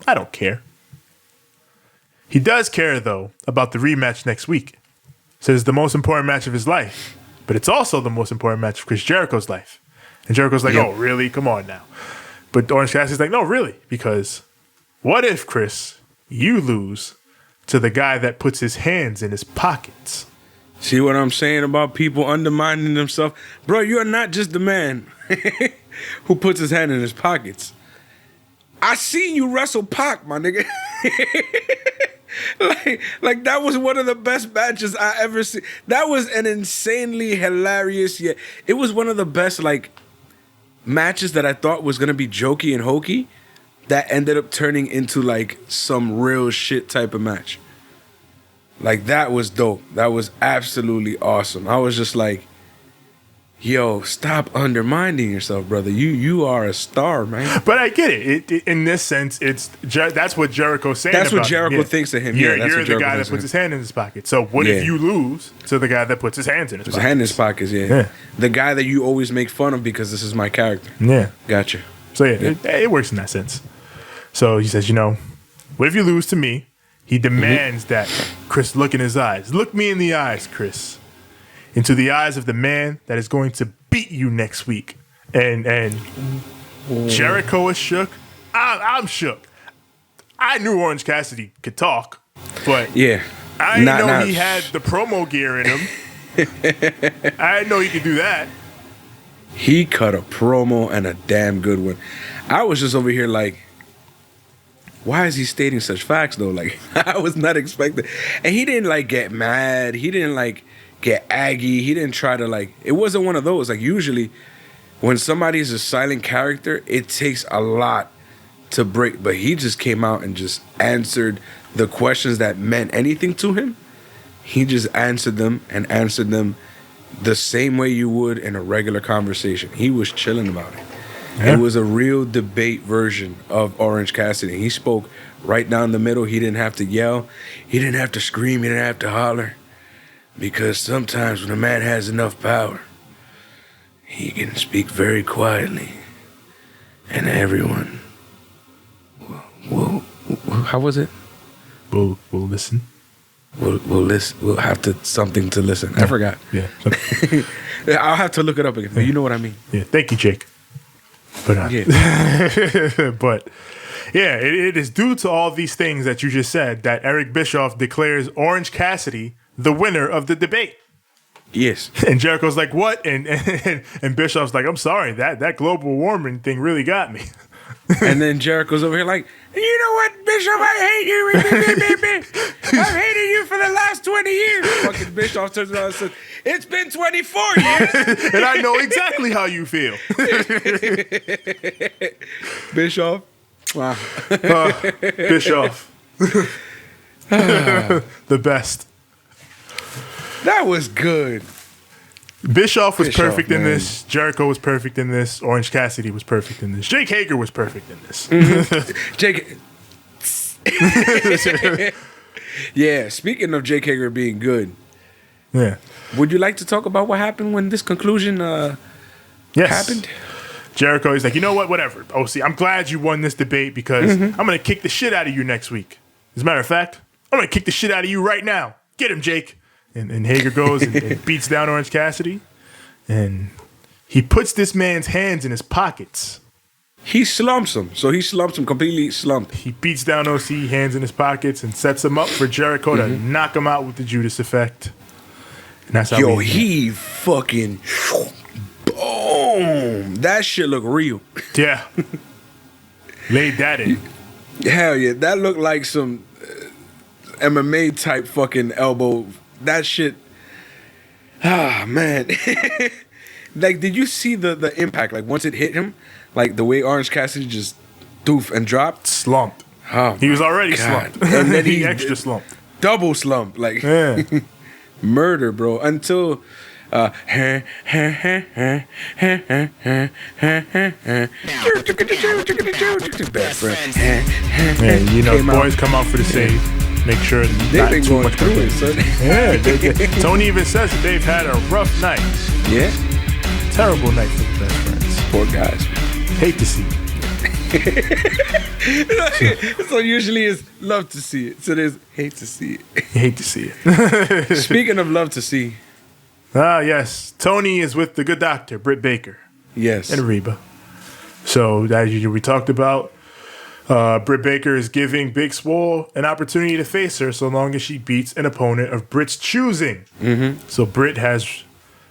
I don't care. He does care, though, about the rematch next week. Says it's the most important match of his life, but it's also the most important match of Chris Jericho's life. And Jericho's like, oh, really? Come on now. But Orange Cassidy's like, no, really? Because what if, Chris, you lose to the guy that puts his hands in his pockets? See what I'm saying about people undermining themselves? Bro, you're not just the man who puts his hand in his pockets. I seen you wrestle Pac, my nigga. like that was one of the best matches I ever seen. That was an insanely hilarious, yeah. It was one of the best, like, matches that I thought was gonna be jokey and hokey that ended up turning into like some real shit type of match. Like, that was dope. That was absolutely awesome. I was just like, yo, stop undermining yourself, brother. You are a star, man. But I get it. In this sense, that's what Jericho's saying. That's what about Jericho him. thinks of him. You're That's what the Jericho guy that thinks of puts him. his hand in his pocket. So what if you lose to the guy that puts his hands in his His pocket? hand in his pockets, yeah. The guy that you always make fun of because this is my character. Yeah. Gotcha. So it works in that sense. So he says, what if you lose to me? He demands that Chris look in his eyes. Look me in the eyes, Chris. Into the eyes of the man that is going to beat you next week. And Jericho is shook. I'm shook. I knew Orange Cassidy could talk, but Yeah. I didn't know he had the promo gear in him. I didn't know he could do that. He cut a promo and a damn good one. I was just over here like, why is he stating such facts though? Like, I was not expecting. And he didn't like get mad. He didn't like get aggy. He didn't try to like, it wasn't one of those. Like, usually when somebody is a silent character, it takes a lot to break. But he just came out and just answered the questions that meant anything to him. He just answered them and answered them the same way you would in a regular conversation. He was chilling about it. Yeah. It was a real debate version of Orange Cassidy. He spoke right down the middle. He didn't have to yell. He didn't have to scream. He didn't have to holler. Because sometimes when a man has enough power, he can speak very quietly. And everyone will how was it? We'll listen. We'll listen. We'll have to something to listen. I forgot. Yeah. I'll have to look it up again. But you know what I mean. Yeah. Thank you, Jake. But but yeah, it is due to all these things that you just said that Eric Bischoff declares Orange Cassidy the winner of the debate. Yes. And Jericho's like, what? And Bischoff's like, I'm sorry, that global warming thing really got me. And then Jericho's over here like, you know what, Bishop, I hate you. I've hated you for the last 20 years. Fucking Bischoff turns around and says, it's been 24 years. And I know exactly how you feel. Bischoff. Wow. Bischoff. The best. That was good. Bischoff was Bischoff, perfect in man. this. Jericho was perfect in this. Orange Cassidy was perfect in this. Jake Hager was perfect in this. Jake. Yeah, speaking of Jake Hager being good, Yeah. would you like to talk about what happened when this conclusion Yes. happened? Jericho is like, you know what? Whatever. OC, I'm glad you won this debate because I'm going to kick the shit out of you next week. As a matter of fact, I'm going to kick the shit out of you right now. Get him, Jake. And Hager goes and beats down Orange Cassidy. And he puts this man's hands in his pockets. He slumps him. So he slumps him, completely slumped. He beats down OC, hands in his pockets, and sets him up for Jericho to knock him out with the Judas effect. And that's how He fucking boom. That shit look real. Yeah. Laid that in. Hell yeah, that looked like some MMA type fucking elbow. That shit. Ah, man. Like, did you see the impact? Like, once it hit him, like the way Orange Cassidy just doof and dropped. Slumped. Oh, He was already God. slumped. And then he he extra slumped. double slump. Like, Yeah. murder, bro. Until. Best friend. Man, you know, Came out. boys come out for the save. Make sure They've not been too going much through it, complaint. son. Yeah, Tony even says that they've had a rough night. Yeah, Terrible night for the best friends. poor guys. Hate to see it. So usually it's love to see it. So there's hate to see it. Hate to see it. Speaking of love to see, Ah, yes. Tony is with the good doctor, Britt Baker, yes. and Reba. So, as we talked about, Britt Baker is giving Big Swole an opportunity to face her so long as she beats an opponent of Britt's choosing. So, Britt has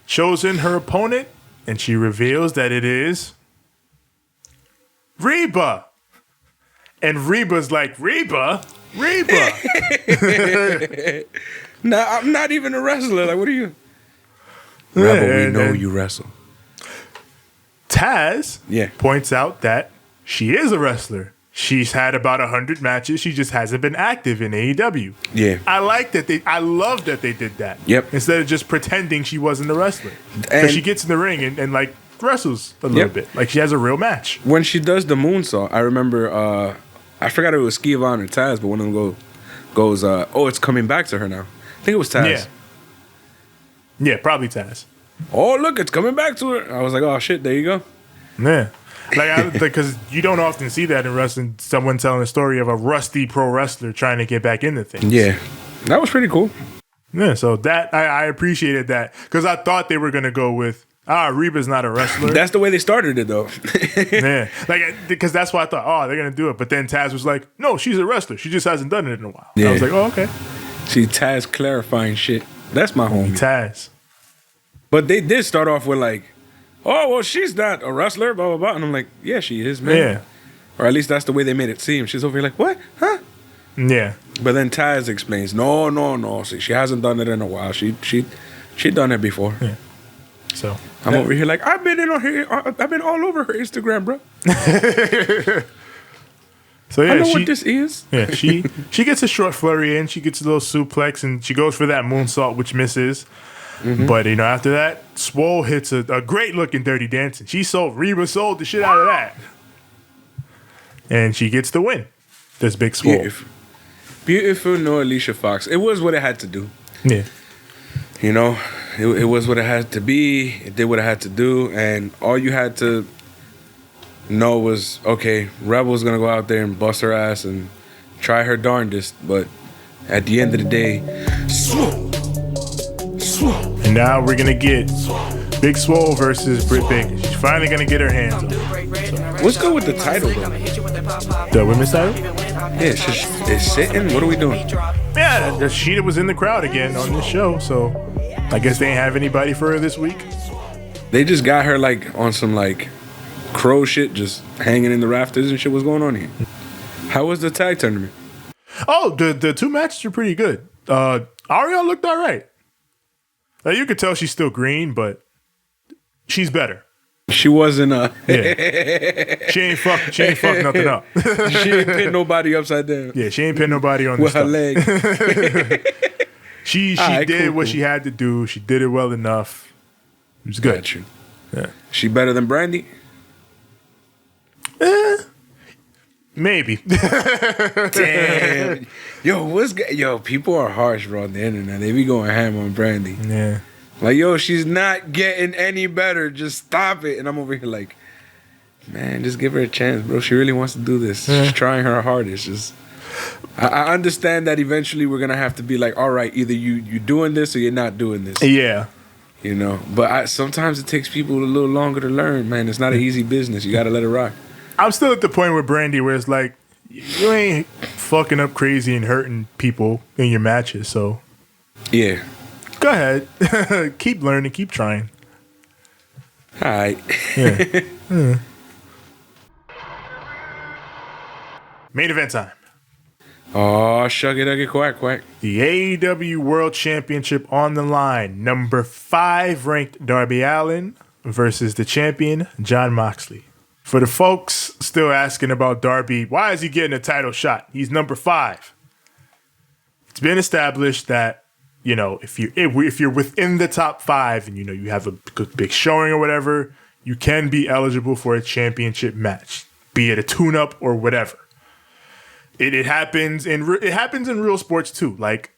chosen her opponent, and she reveals that it is Reba. And Reba's like, Reba? Nah, I'm not even a wrestler. Like, what are you? Rebel, we and- know and- you wrestle. Taz Yeah. points out that she is a wrestler. She's had about 100 matches. She just hasn't been active in AEW. Yeah. I love that they did that. Yep. Instead of just pretending she wasn't a wrestler. And- Because she gets in the ring and like wrestles a little Yep. bit. Like she has a real match. When she does the moonsault, I remember, I forgot if it was Skivon or Taz, but one of them goes, oh, it's coming back to her now. I think it was Taz. Yeah. Yeah, probably Taz. Oh, look, it's coming back to her. I was like, oh, shit, there you go. Yeah. Because you don't often see that in wrestling. Someone telling a story of a rusty pro wrestler trying to get back into things. Yeah. That was pretty cool. Yeah, so that I appreciated that because I thought they were gonna go with Reba's not a wrestler. That's the way they started it, though. Yeah, because that's why I thought they're gonna do it. But then Taz was like, no, she's a wrestler. She just hasn't done it in a while. Yeah. I was like, oh okay, See, Taz clarifying shit. That's my homie. Taz. But they did start off with like, oh, well, she's not a wrestler, blah, blah, blah. And I'm like, yeah, she is, man. Yeah, Or at least that's the way they made it seem. She's over here like, what? Huh? yeah. But then Taz explains, no. See, she hasn't done it in a while. She done it before. Yeah. So I'm over here like, I've been all over her Instagram, bro. So yeah, I know what this is. Yeah, she gets a short flurry in. She gets a little suplex and she goes for that moonsault, which misses. But after that, Swole hits a great looking Dirty Dancing. Reba sold the shit out of that, and she gets the win. This Big Swole. Beautiful, no Alicia Fox. It was what it had to do. Yeah, It was what it had to be. It did what it had to do. And all you had to know was, okay, Rebel's going to go out there and bust her ass and try her darndest. But at the end of the day, Swole. and now we're gonna get Big Swole versus Britt Baker. She's finally gonna get her hands on it. What's good with the title, though? The women's title. Yeah, it's sitting. What are we doing? Yeah, the Sheeta was in the crowd again on this show, so I guess they ain't have anybody for her this week. They just got her like on some like crow shit, just hanging in the rafters and shit. What's going on here? How was the tag tournament? Oh, the two matches are pretty good. Ariel looked all right. Like, you could tell she's still green, but she's better. She wasn't Yeah. She ain't fuck nothing up. she ain't pin nobody upside down Yeah, she ain't pin nobody on with this her stuff. leg. She did what she had to do. She did it well enough. It was good. Got you. Yeah. She better than Brandy? Maybe. Damn. Yo, people are harsh, bro, on the internet. They be going ham on Brandy. Yeah. Like, yo, she's not getting any better. Just stop it. And I'm over here like, man, just give her a chance, bro. She really wants to do this. She's trying her hardest. Just, I understand that eventually we're gonna have to be like, all right, either you doing this or you're not doing this. Yeah. You know, but sometimes it takes people a little longer to learn, man. It's not an easy business. You gotta let it rock. I'm still at the point with Brandy where it's like, you ain't fucking up crazy and hurting people in your matches, so Yeah. go ahead. Keep learning, keep trying. All right. Yeah. Main event time. Oh, shuck it, quack, quack. The AEW World Championship on the line. Number 5 ranked Darby Allin versus the champion, Jon Moxley. For the folks still asking about Darby, why is he getting a title shot? He's number 5. It's been established that, you know, if you're within the top 5 and, you know, you have a good big showing or whatever, you can be eligible for a championship match, be it a tune-up or whatever. It happens in real sports too. Like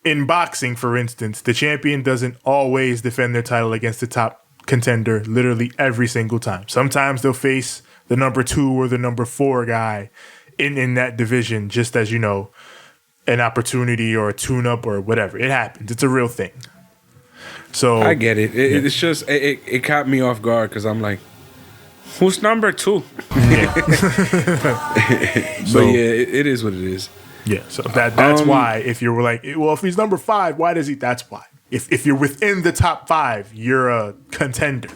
in boxing, for instance, the champion doesn't always defend their title against the top contender literally every single time. Sometimes they'll face the number 2 or the number 4 guy in that division, just as, you know, an opportunity or a tune-up or whatever. It happens. It's a real thing. So I get it. It's just it caught me off guard because I'm like, who's number 2? Yeah. But yeah, it is what it is. Yeah, so that's why if you're like, well, if he's number 5, why does he? That's why. If you're within the top 5, you're a contender.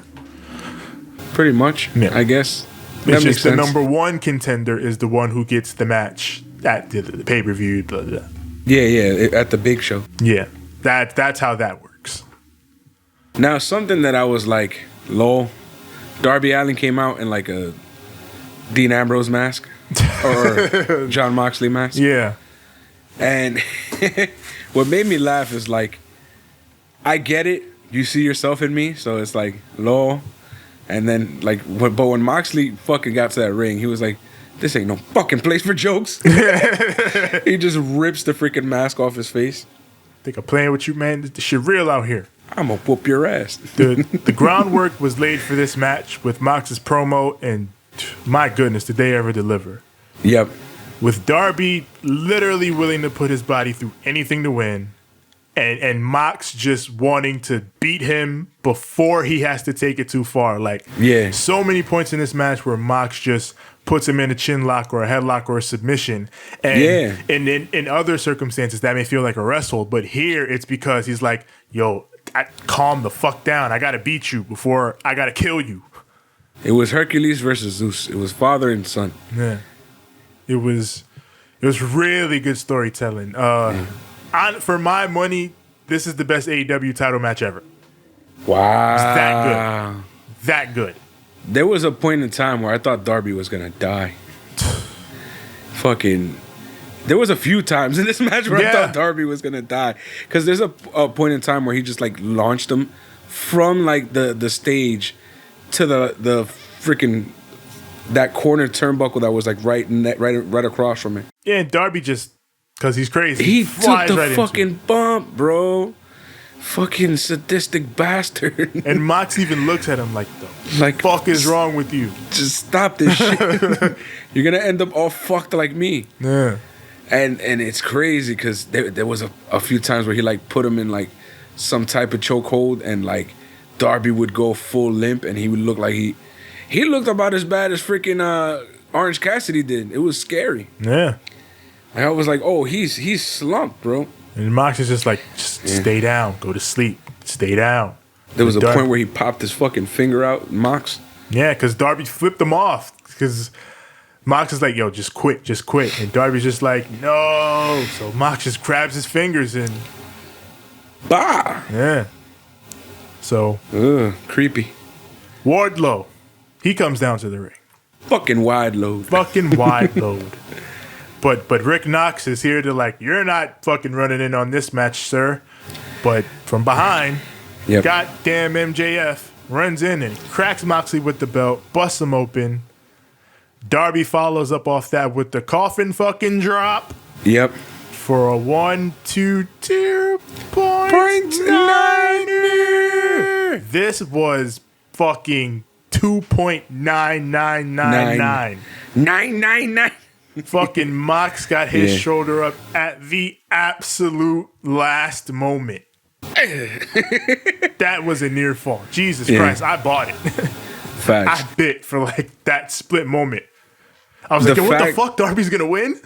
Pretty much, Yeah. I guess. It's just the number 1 contender is the one who gets the match at the pay-per-view. Blah, blah. Yeah, at the big show. Yeah, that's how that works. Now, something that I was like, lol, Darby Allin came out in like a Dean Ambrose mask or Jon Moxley mask. Yeah. And what made me laugh is like, I get it. You see yourself in me. So it's like, lol. And then like, but when Moxley fucking got to that ring, he was like, this ain't no fucking place for jokes. He just rips the freaking mask off his face. Think I'm playing with you, man. This shit real out here. I'm gonna whoop your ass. The groundwork was laid for this match with Mox's promo, and my goodness, did they ever deliver? Yep. With Darby literally willing to put his body through anything to win, and Mox just wanting to beat him before he has to take it too far. Like, yeah, so many points in this match where Mox just puts him in a chin lock or a headlock or a submission. And in other circumstances, that may feel like a wrestle, but here it's because he's like, yo, calm the fuck down. I got to beat you before I got to kill you. It was Hercules versus Zeus. It was father and son. Yeah. It was really good storytelling. For my money, this is the best AEW title match ever. Wow. It's that good. That good. There was a point in time where I thought Darby was going to die. There was a few times in this match where I thought Darby was going to die. Because there's a point in time where he just like launched him from like the stage to the freaking that corner turnbuckle that was like right across from it. Yeah, and Darby just, because he's crazy, he took the right fucking bump, bro. Fucking sadistic bastard. And Mox even looks at him like, the fuck is wrong with you? Just stop this shit. You're gonna end up all fucked like me. Yeah. And it's crazy because there was a few times where he like put him in like some type of chokehold, and like Darby would go full limp, and he would look like he looked about as bad as freaking Orange Cassidy did. It was scary. Yeah. And I was like, oh, he's slumped, bro. And Mox is just like, stay down, go to sleep, stay down. There was a point where he popped his fucking finger out, Mox. Yeah, because Darby flipped him off. Because Mox is like, yo, just quit. And Darby's just like, no. So Mox just grabs his fingers and... Bah! Yeah. So... creepy. Wardlow. He comes down to the ring. Fucking wide load. But Rick Knox is here to like, you're not fucking running in on this match, sir. But from behind, goddamn MJF runs in and cracks Moxley with the belt, busts him open. Darby follows up off that with the coffin fucking drop. Yep. For a 1-2-2.9. This was fucking 2.9999. 999. Fucking Mox got his shoulder up at the absolute last moment. That was a near fall. Jesus Christ, I bought it. Facts. I bit for like that split moment. I was like, what the fuck? Darby's gonna win?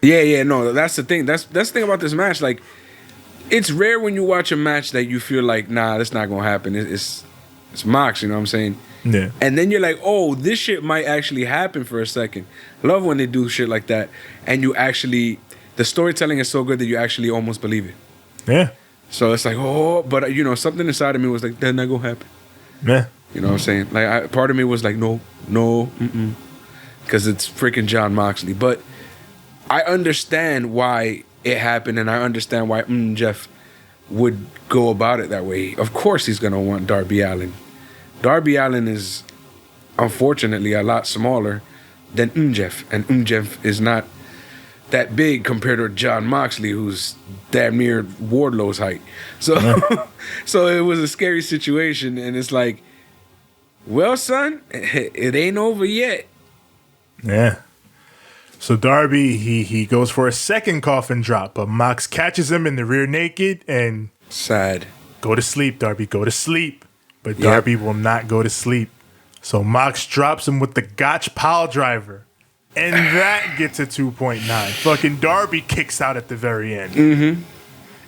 Yeah, no, that's the thing. That's the thing about this match. Like, it's rare when you watch a match that you feel like, nah, that's not gonna happen. It's Mox, you know what I'm saying? Yeah. And then you're like, oh, this shit might actually happen for a second. I love when they do shit like that, and you actually, the storytelling is so good that you actually almost believe it. Yeah. So it's like, oh, but you know, something inside of me was like, that's not gonna happen. Yeah. You know what I'm saying? Like, part of me was like, no, because it's freaking Jon Moxley. But I understand why it happened, and I understand why Jeff would go about it that way. Of course he's going to want Darby Allin. Darby Allin is, unfortunately, a lot smaller than Jeff, and Jeff is not that big compared to Jon Moxley, who's damn near Wardlow's height. So, so it was a scary situation, and it's like, well, son, it ain't over yet. Yeah. So Darby, he goes for a second coffin drop, but Mox catches him in the rear naked and... Sad. Go to sleep, Darby. Go to sleep. But Darby will not go to sleep. So Mox drops him with the Gotch pile driver. And that gets a 2.9. Fucking Darby kicks out at the very end. Mm-hmm.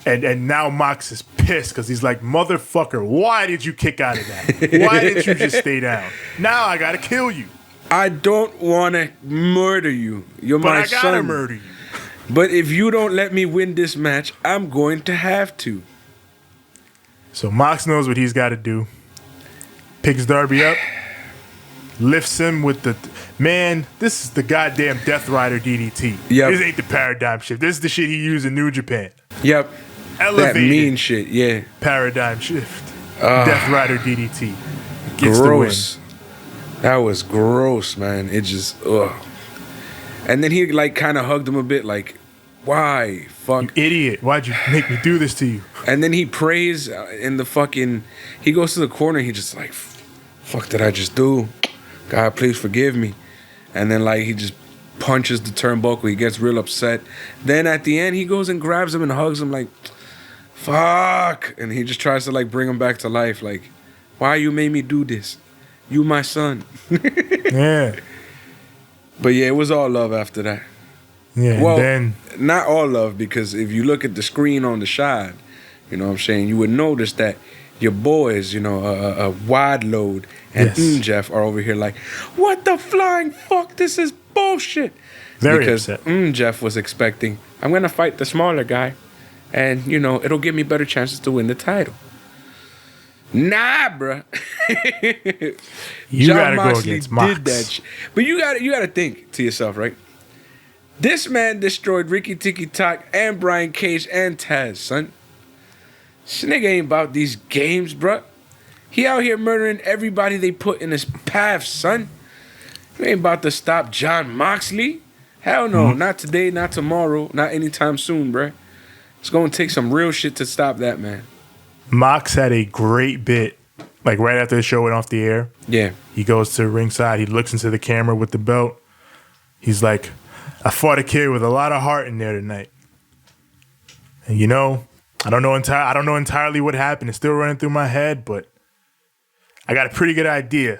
And now Mox is pissed because he's like, motherfucker, why did you kick out of that? Why didn't you just stay down? Now I gotta kill you. I don't want to murder you. You're my son. But I gotta murder you. But if you don't let me win this match, I'm going to have to. So Mox knows what he's got to do. Picks Darby up. Lifts him with the... Man, this is the goddamn Death Rider DDT. Yep. This ain't the Paradigm Shift. This is the shit he used in New Japan. Yep. Elevated. That mean shit, yeah. Paradigm Shift. Death Rider DDT. Gets gross. the win. That was gross, man. It just, ugh. And then he, like, kind of hugged him a bit, like, why? Fuck. You idiot. Why'd you make me do this to you? And then he prays in the fucking, he goes to the corner, he just like, fuck did I just do? God, please forgive me. And then, like, he just punches the turnbuckle. He gets real upset. Then at the end, he goes and grabs him and hugs him like, fuck. And he just tries to, like, bring him back to life. Like, why you made me do this? You my son. Yeah. But yeah, it was all love after that. Yeah, well, then... not all love, because if you look at the screen on the side, you know what I'm saying, you would notice that your boys, you know, a wide load and Jeff are over here like, what the flying fuck? This is bullshit. Very because upset. Jeff was expecting, I'm going to fight the smaller guy and, you know, it'll give me better chances to win the title. Nah, bruh. You Jon gotta go against Mox. did that shit. But you gotta think to yourself, right? This man destroyed Ricky Tiki Tok and Brian Cage and Taz, son. This nigga ain't about these games, bruh. He out here murdering everybody they put in his path, son. You ain't about to stop Jon Moxley. Hell no, not today, not tomorrow, not anytime soon, bruh. It's gonna take some real shit to stop that, man. Mox had a great bit, like right after the show went off the air. Yeah. He goes to ringside. He looks into the camera with the belt. He's like, I fought a kid with a lot of heart in there tonight. And you know, I don't know entirely what happened. It's still running through my head, but I got a pretty good idea.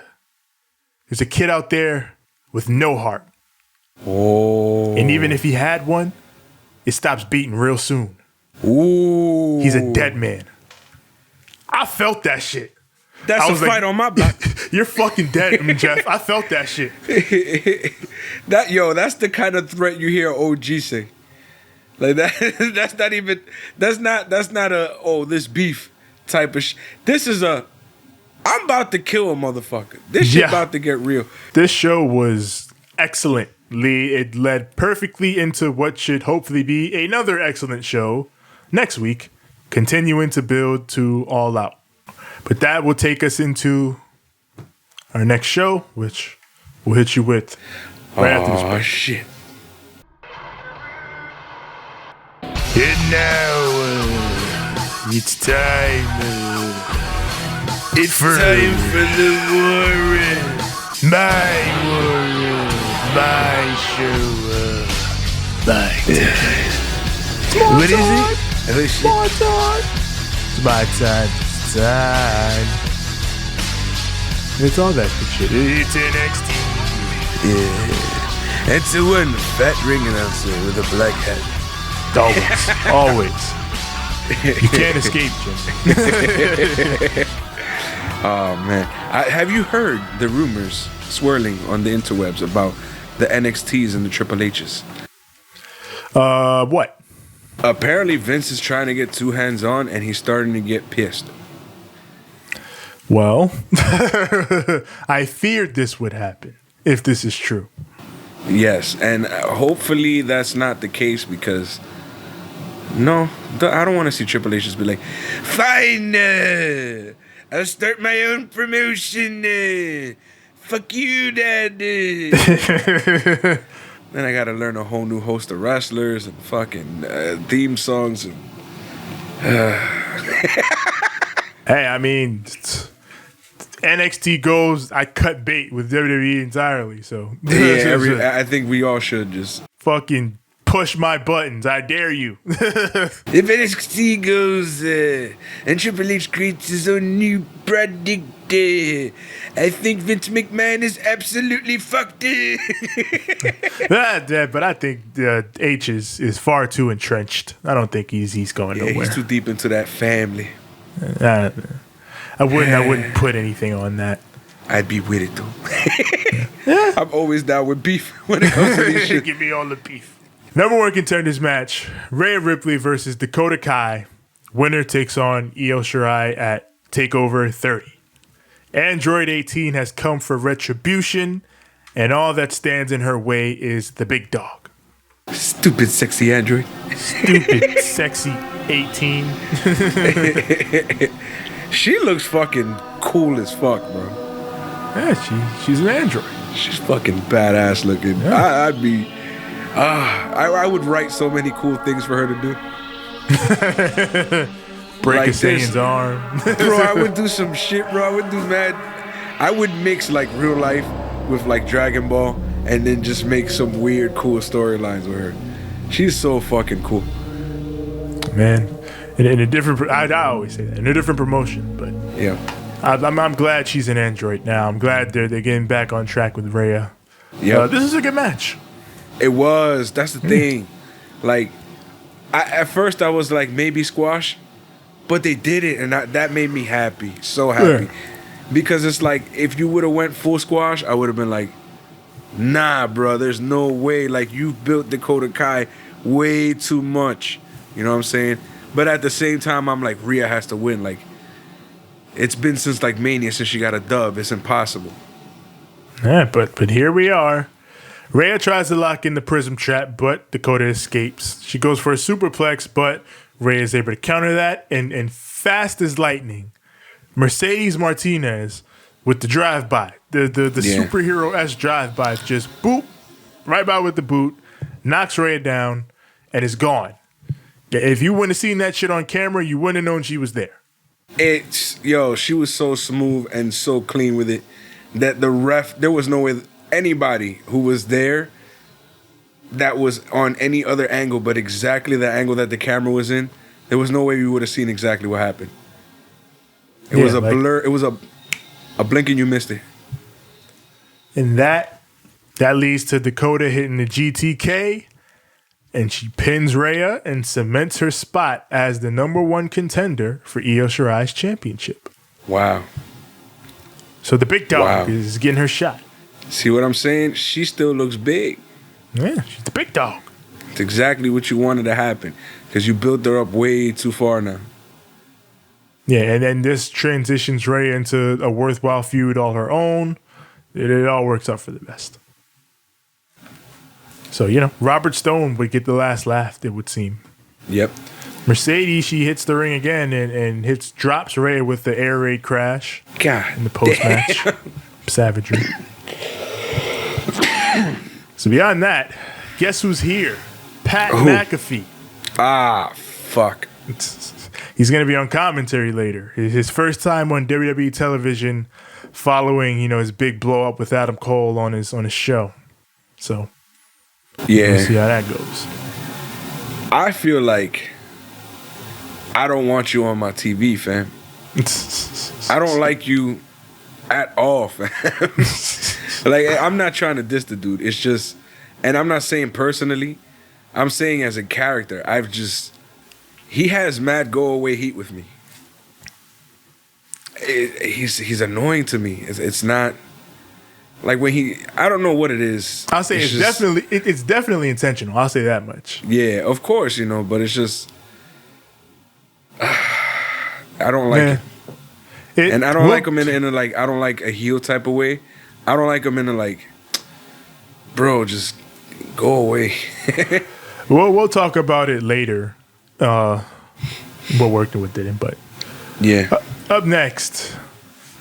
There's a kid out there with no heart. Oh. And even if he had one, it stops beating real soon. Ooh. He's a dead man. I felt that shit. That's a fight on my block. You're fucking dead, Jeff. I felt that shit. That's the kind of threat you hear OG say. Like that. That's not a this beef type of This is I'm about to kill a motherfucker. This shit about to get real. This show was excellent. it led perfectly into what should hopefully be another excellent show next week, continuing to build to All Out. But that will take us into our next show, which we'll hit you with right after this break. Shit. And now, it's time. It's time for the Warren. My Warren. My show. My time. What is it? It's my time. It's my time. It's time. It's all that good shit. It's NXT. Yeah. It's the one fat ring announcer with a black hat. Always. You can't escape, Jim. Oh, man. Have you heard the rumors swirling on the interwebs about the NXTs and the Triple H's? What? Apparently, Vince is trying to get too hands-on, and he's starting to get pissed. Well, I feared this would happen, if this is true. Yes, and hopefully that's not the case because... No, I don't want to see Triple H just be like, fine, I'll start my own promotion. Fuck you, Dad. Then I got to learn a whole new host of wrestlers and fucking theme songs. And, Hey, I mean, NXT goes, I cut bait with WWE entirely, so. Yeah, I think we all should just. Fucking push my buttons. I dare you. If NXT goes and Triple H creates his own new product, I think Vince McMahon is absolutely fucked. But I think H is far too entrenched. I don't think he's going nowhere. He's too deep into that family. I wouldn't put anything on that. I'd be with it though. I'm always down with beef when it comes to this shit. Give me all the beef. Number one contenders match: Rhea Ripley versus Dakota Kai. Winner takes on Io Shirai at TakeOver 30. Android 18 has come for retribution, and all that stands in her way is the big dog. Stupid, sexy Android. Stupid, sexy 18. She looks fucking cool as fuck, bro. Yeah, she's an android. She's fucking badass looking. Yeah. I would write so many cool things for her to do. Break like a Saiyan's arm. Bro, I would do some shit, bro. I would do mad. I would mix like real life with like Dragon Ball and then just make some weird, cool storylines with her. She's so fucking cool. Man, in a different, I always say that, in a different promotion, but yeah. I'm glad she's an android now. I'm glad they're getting back on track with Rhea. Yeah, this is a good match. It was. That's the thing. Like, at first I was like, maybe squash, but they did it, and that made me happy. So happy. Yeah. Because it's like, if you would have went full squash, I would have been like, nah, bro, there's no way. Like, you built Dakota Kai way too much. You know what I'm saying? But at the same time, I'm like, Rhea has to win. Like, it's been since like Mania since she got a dub. It's impossible. Yeah, but here we are. Rhea tries to lock in the Prism Trap, but Dakota escapes. She goes for a superplex, but Rhea is able to counter that. And fast as lightning, Mercedes Martinez with the drive-by, the superhero-esque drive-by, just boop, right by with the boot, knocks Rhea down, and is gone. If you wouldn't have seen that shit on camera, you wouldn't have known she was there. She was so smooth and so clean with it that the ref, there was no way anybody who was there that was on any other angle but exactly the angle that the camera was in, there was no way we would have seen exactly what happened. It was a blur. It was a blink and you missed it. And that leads to Dakota hitting the GTK, and she pins Rhea and cements her spot as the number one contender for Io Shirai's championship. Wow. So the big dog is getting her shot. See what I'm saying? She still looks big. Yeah, she's the big dog. It's exactly what you wanted to happen because you built her up way too far now. Yeah, and then this transitions Rhea into a worthwhile feud all her own. It all works out for the best. So, you know, Robert Stone would get the last laugh, it would seem. Yep. Mercedes, she hits the ring again and drops Rhea with the air raid crash God. in the post-match. Savagery. So beyond that, guess who's here? Pat McAfee. Ah, fuck. He's going to be on commentary later. His first time on WWE television following, you know, his big blow up with Adam Cole on his show. So, Yeah. we'll see how that goes. I feel like I don't want you on my TV, fam. I don't like you at all, fam. Like, I'm not trying to diss the dude. It's just, and I'm not saying personally, I'm saying as a character, he has mad go away heat with me. He's annoying to me. It's not like when I don't know what it is. I'll say it's definitely intentional. I'll say that much. Yeah, of course, you know, but it's just I don't like it. And I don't like him in a like, I don't like a heel type of way. I don't like him in a like, bro, just go away. We'll talk about it later. What worked and what didn't, but yeah. Up next,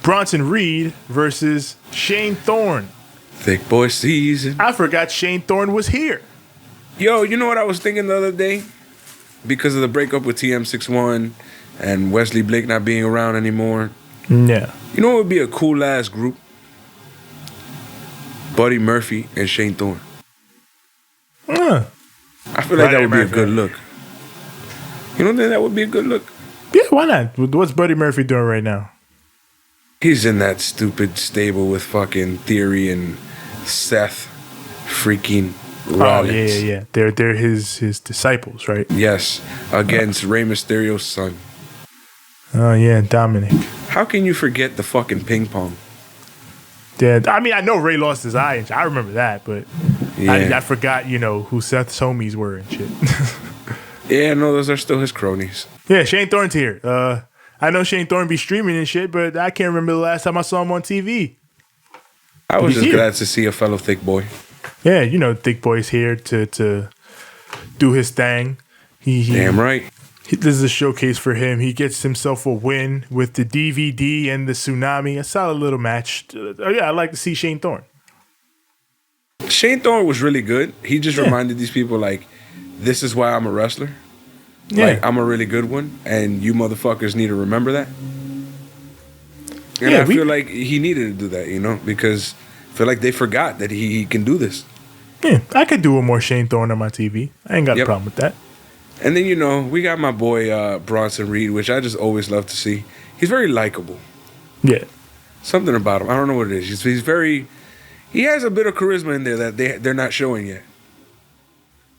Bronson Reed versus Shane Thorne. Thick boy season. I forgot Shane Thorne was here. Yo, you know what I was thinking the other day? Because of the breakup with TM61 and Wesley Blake not being around anymore. Yeah. You know what would be a cool ass group? Buddy Murphy and Shane Thorne. I feel like that would be a good look. You don't think that would be a good look? Yeah, why not? What's Buddy Murphy doing right now? He's in that stupid stable with fucking Theory and Seth freaking Rollins. Oh, yeah. They're his disciples, right? Yes, against Rey Mysterio's son. Oh, yeah, Dominic. How can you forget the fucking ping pong? Yeah, I mean, I know Ray lost his eye. I remember that, but Yeah. I forgot, you know, who Seth's homies were and shit. Yeah, no, those are still his cronies. Yeah, Shane Thorne's here. I know Shane Thorne be streaming and shit, but I can't remember the last time I saw him on TV. I was just here. glad to see a fellow thick boy. Yeah, you know, Thick Boy's here to do his thing. Damn right. This is a showcase for him. He gets himself a win with the DVD and the Tsunami. A solid little match. Yeah, I'd like to see Shane Thorne. Shane Thorne was really good. He just reminded these people, like, this is why I'm a wrestler. Yeah. Like, I'm a really good one, and you motherfuckers need to remember that. And Yeah, I feel like he needed to do that, you know, because I feel like they forgot that he can do this. Yeah, I could do a more Shane Thorne on my TV. I ain't got a problem with that. And then, you know, we got my boy Bronson Reed, which I just always love to see. He's very likable. Yeah. Something about him. I don't know what it is. He's very... He has a bit of charisma in there that they're not showing yet.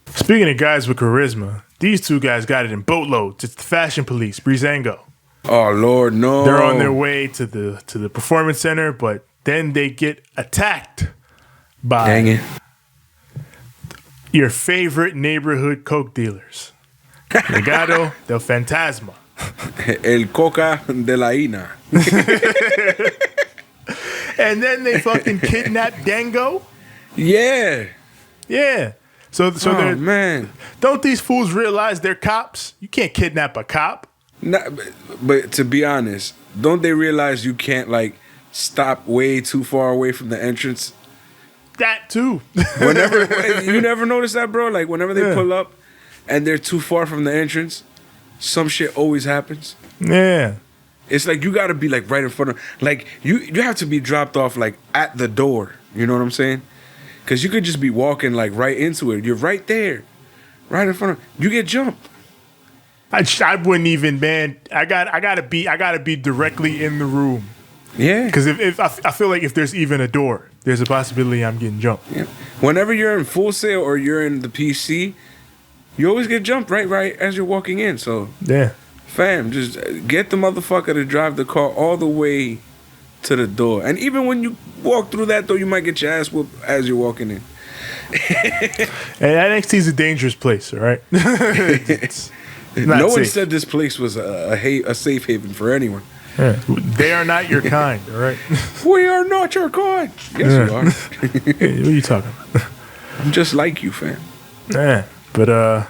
Speaking of guys with charisma, these two guys got it in boatloads. It's the Fashion Police, Breezango. Oh, Lord, no. They're on their way to the Performance Center, but then they get attacked by Dang it. your favorite neighborhood coke dealers. Legado del Fantasma. El Coca de la Ina. And then they fucking kidnap Dango. Yeah. Yeah. So Oh, man. don't these fools realize they're cops? You can't kidnap a cop. But to be honest, don't they realize you can't, like, stop way too far away from the entrance? That too. You never notice that, bro? Like, whenever they pull up and they're too far from the entrance, some shit always happens. Yeah. It's like you got to be, like, right in front of... Like, you have to be dropped off, like, at the door. You know what I'm saying? Because you could just be walking, like, right into it. You're right there. Right in front of... You get jumped. I wouldn't even, man. I gotta be directly in the room. Yeah. Because if I feel like if there's even a door, there's a possibility I'm getting jumped. Yeah. Whenever you're in Full Sail or you're in the PC, you always get jumped right as you're walking in. So, Yeah. fam, just get the motherfucker to drive the car all the way to the door. And even when you walk through that door, you might get your ass whooped as you're walking in. And NXT is a dangerous place, all right? It's not No one safe. said this place was a safe haven for anyone. Yeah. They are not your kind, all right? We are not your kind. Yes, you are. Hey, what are you talking about? I'm just like you, fam. Yeah, but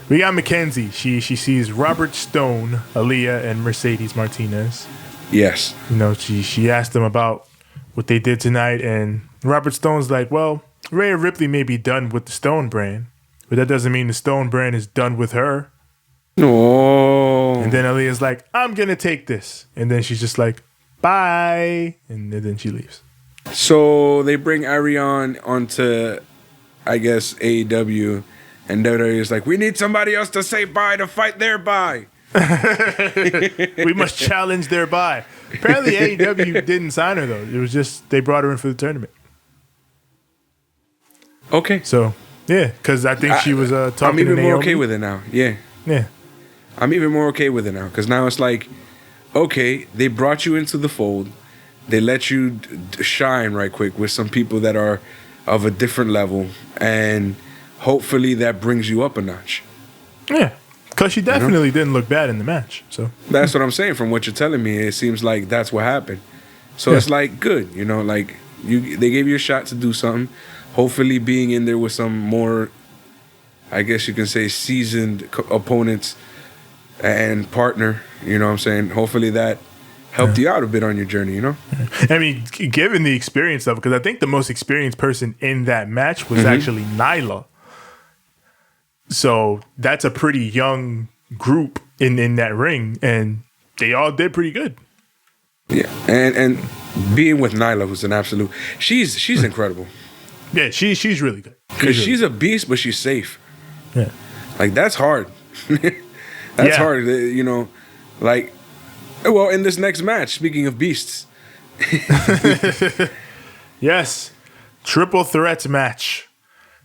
we got Mackenzie. She sees Robert Stone, Aaliyah, and Mercedes Martinez. Yes. You know, she asked them about what they did tonight, and Robert Stone's like, well, Rhea Ripley may be done with the Stone brand, but that doesn't mean the Stone brand is done with her. No. And then Aaliyah's like, I'm going to take this. And then she's just like, bye. And then she leaves. So they bring Ariane onto, I guess, AEW, and WWE is like, we need somebody else to say bye to fight their bye. We must challenge their bye. Apparently AEW didn't sign her, though. It was just they brought her in for the tournament. Okay. So, yeah, because I think she was talking to Naomi. I'm even more okay with it now. Yeah. Yeah. I'm even more okay with it now, because now it's like, okay, they brought you into the fold. They let you shine right quick with some people that are of a different level, and hopefully that brings you up a notch. Yeah, because she definitely didn't look bad in the match. So that's what I'm saying. From what you're telling me, it seems like that's what happened. So it's like good, you know, like they gave you a shot to do something. Hopefully, being in there with some more, I guess you can say, seasoned opponents and partner. You know what I'm saying? Hopefully that helped you out a bit on your journey, you know? I mean, given the experience of it, because I think the most experienced person in that match was actually Nyla. So that's a pretty young group in that ring, and they all did pretty good. Yeah, and being with Nyla was an absolute... She's incredible. Yeah, she's really good. Because she's a beast, but she's safe. Yeah. Like, that's hard. That's hard, you know? Like... Well, in this next match, speaking of beasts. Yes. Triple threat match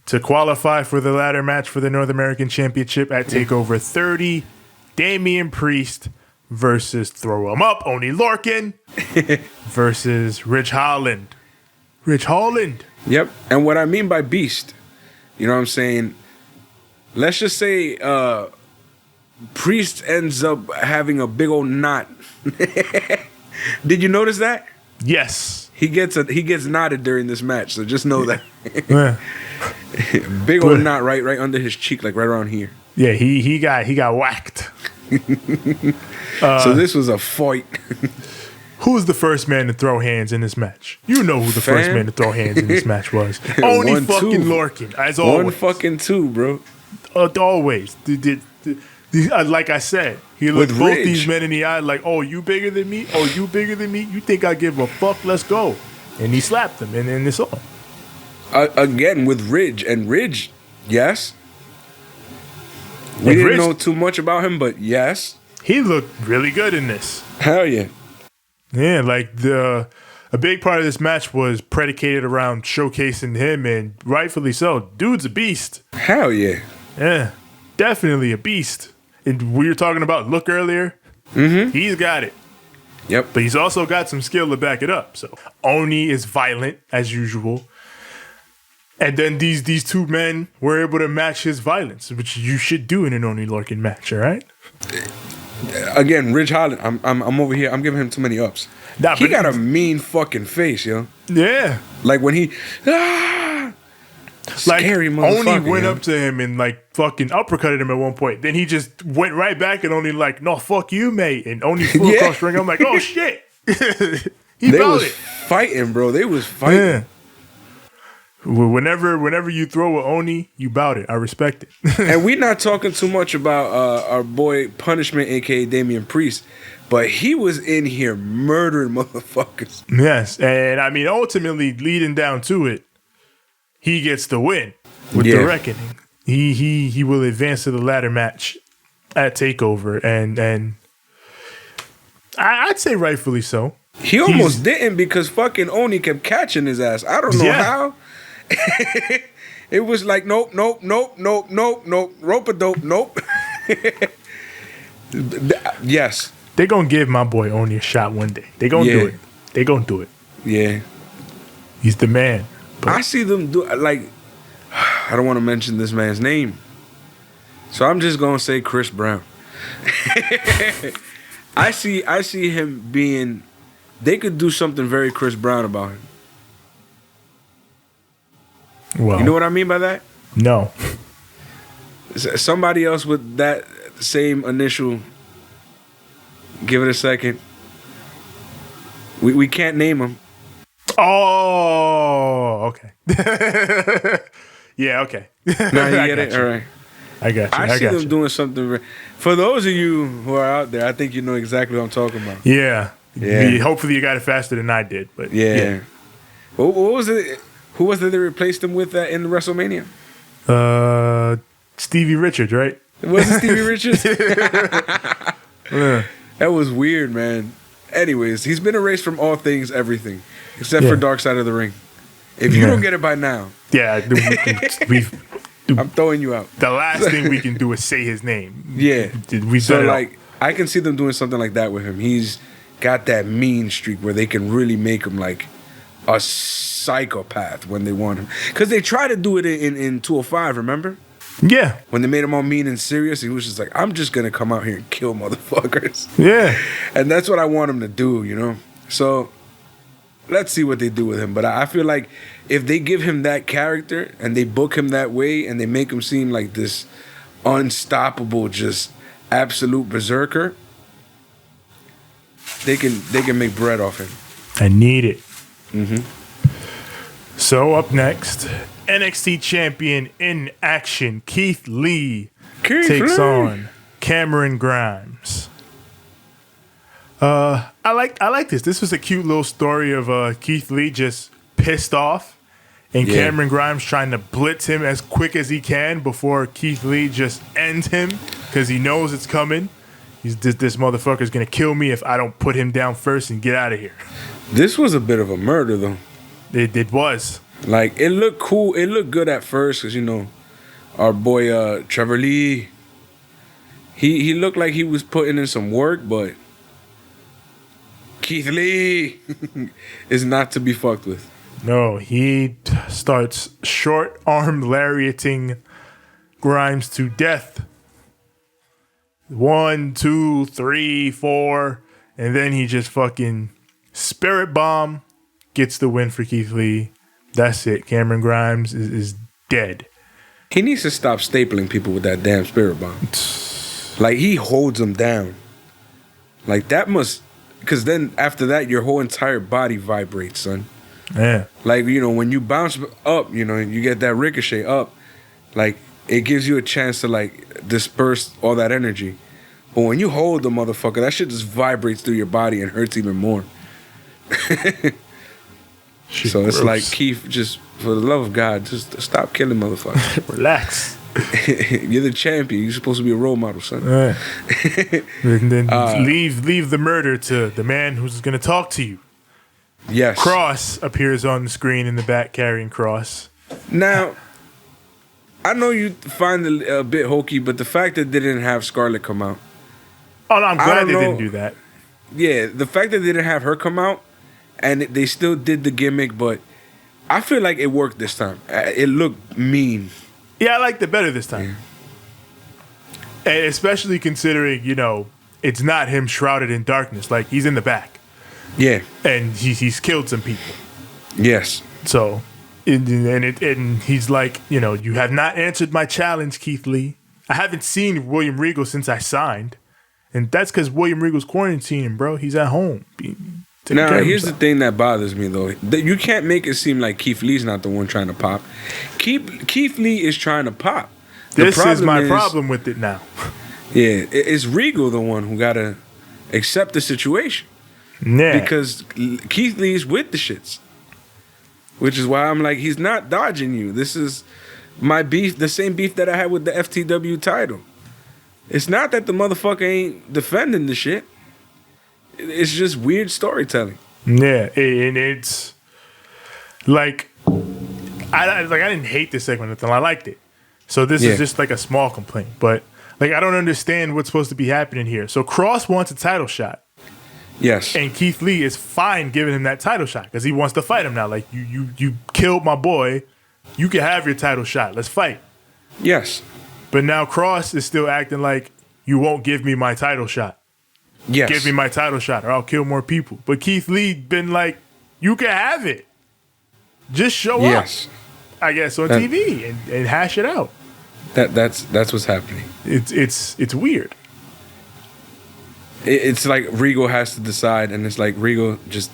to qualify for the ladder match for the North American Championship at TakeOver 30. Damian Priest versus Throw 'em Up, Oney Lorcan versus Ridge Holland. Ridge Holland. Yep. And what I mean by beast, you know what I'm saying? Let's just say Priest ends up having a big old knot. Did you notice that? Yes. He gets knotted during this match, so just know that. Yeah. Big old knot right under his cheek, like right around here. Yeah, he got whacked. So this was a fight. Who's the first man to throw hands in this match? You know who the first man to throw hands in this match was. Oney fucking Lorcan, as always. 1 fucking 2, bro. Always. Like I said, he looked both these men in the eye like, oh, you bigger than me? Oh, you bigger than me? You think I give a fuck? Let's go. And he slapped him, and then it's all. Again, with Ridge. And Ridge, yes. We didn't know too much about him, but yes. He looked really good in this. Hell yeah. Yeah, like a big part of this match was predicated around showcasing him, and rightfully so. Dude's a beast. Hell yeah. Yeah, definitely a beast. And we were talking about look earlier. Mm-hmm. He's got it. Yep. But he's also got some skill to back it up. So Oney is violent as usual. And then these two men were able to match his violence, which you should do in an Oney Lorcan match, all right? Again, Ridge Holland, I'm over here. I'm giving him too many ups. He got a mean fucking face, yo. Yeah. Like when he... Scary motherfucker. Oney went up to him and like fucking uppercutted him at one point. Then he just went right back and Oney like, no, fuck you, mate. And Oney flew across the ring. I'm like, oh shit. They was fighting, bro. They was fighting. Yeah. Whenever you throw a Oney, you bout it. I respect it. And we're not talking too much about our boy Punishment, aka Damian Priest, but he was in here murdering motherfuckers. Yes, and I mean ultimately leading down to it, he gets the win with the reckoning. He will advance to the ladder match at TakeOver, and I'd say rightfully so. He almost didn't because fucking Oney kept catching his ass. I don't know how. It was like nope, rope-a-dope, nope. Yes. They're gonna give my boy Oney a shot one day. They're gonna do it. They're gonna do it. Yeah. He's the man. But I see them do like I don't want to mention this man's name. So I'm just gonna say Chris Brown. I see him being they could do something very Chris Brown about him. Well, You know what I mean by that? no. Somebody else with that same initial. Give it a second. We can't name him. Oh, okay. Yeah, okay. No, you I get got it? you. All right. I got you. I see got them you. doing something. For those of you who are out there, I think you know exactly what I'm talking about. Yeah. Yeah. Hopefully you got it faster than I did. But Yeah. What was it? Who was it they replaced him with in WrestleMania? Stevie Richards, right? Was it Stevie Richards? Yeah. That was weird, man. Anyways, he's been erased from all things, everything, except for Dark Side of the Ring. If you don't get it by now, I'm throwing you out. The last thing we can do is say his name. Yeah. So like, I can see them doing something like that with him. He's got that mean streak where they can really make him like a psychopath when they want him. Because they tried to do it in 205, remember? Yeah. When they made him all mean and serious, he was just like, I'm just going to come out here and kill motherfuckers. Yeah. And that's what I want him to do, you know? So let's see what they do with him. But I feel like if they give him that character and they book him that way and they make him seem like this unstoppable, just absolute berserker, they can make bread off him. I need it. Mm-hmm. So up next, NXT champion in action, Keith Lee takes on Cameron Grimes. I like this. This was a cute little story of Keith Lee just pissed off and Cameron Grimes trying to blitz him as quick as he can before Keith Lee just ends him because he knows it's coming. This motherfucker's gonna kill me if I don't put him down first and get out of here. This was a bit of a murder, though. It was. Like, it looked cool. It looked good at first because, you know, our boy Trevor Lee, he looked like he was putting in some work, but Keith Lee is not to be fucked with. No, he starts short arm lariating Grimes to death. 1, 2, 3, 4, and then he just fucking spirit bomb, gets the win for Keith Lee. That's it. Cameron Grimes is dead. He needs to stop stapling people with that damn spirit bomb. Like, he holds them down. Like, that must... Because then after that, your whole entire body vibrates, son. Yeah. Like, you know, when you bounce up, you know, you get that ricochet up. Like, it gives you a chance to, like, disperse all that energy. But when you hold the motherfucker, that shit just vibrates through your body and hurts even more. So it's like, Keith, just for the love of God, just stop killing motherfuckers. Relax. You're the champion. You're supposed to be a role model, son. Right. And then leave the murder to the man who's going to talk to you. Yes. Cross appears on the screen in the back carrying Cross. Now, I know you find it a bit hokey, but the fact that they didn't have Scarlett come out. Oh, no, I'm glad they didn't do that. Yeah, the fact that they didn't have her come out and they still did the gimmick, but I feel like it worked this time. It looked mean. Yeah, I liked it better this time. Yeah. And especially considering, you know, it's not him shrouded in darkness. Like, he's in the back. Yeah. And he's killed some people. Yes. So, and he's like, you know, you have not answered my challenge, Keith Lee. I haven't seen William Regal since I signed. And that's because William Regal's quarantining, bro. He's at home. Now, here's the thing that bothers me, though. You can't make it seem like Keith Lee's not the one trying to pop. Keith Lee is trying to pop. This is my problem with it now. Yeah, it's Regal the one who got to accept the situation. Yeah. Because Keith Lee's with the shits. Which is why I'm like, he's not dodging you. This is my beef, the same beef that I had with the FTW title. It's not that the motherfucker ain't defending the shit. It's just weird storytelling. Yeah, and it's like I didn't hate this segment until I liked it. So this is just like a small complaint, but like I don't understand what's supposed to be happening here. So Cross wants a title shot. Yes. And Keith Lee is fine giving him that title shot because he wants to fight him now. Like you killed my boy, you can have your title shot. Let's fight. Yes. But now Cross is still acting like you won't give me my title shot. Yes. Give me my title shot or I'll kill more people. But Keith Lee been like, you can have it. Just show up. I guess, on TV and hash it out. That's what's happening. It's weird. It's like Regal has to decide, and it's like, Regal, just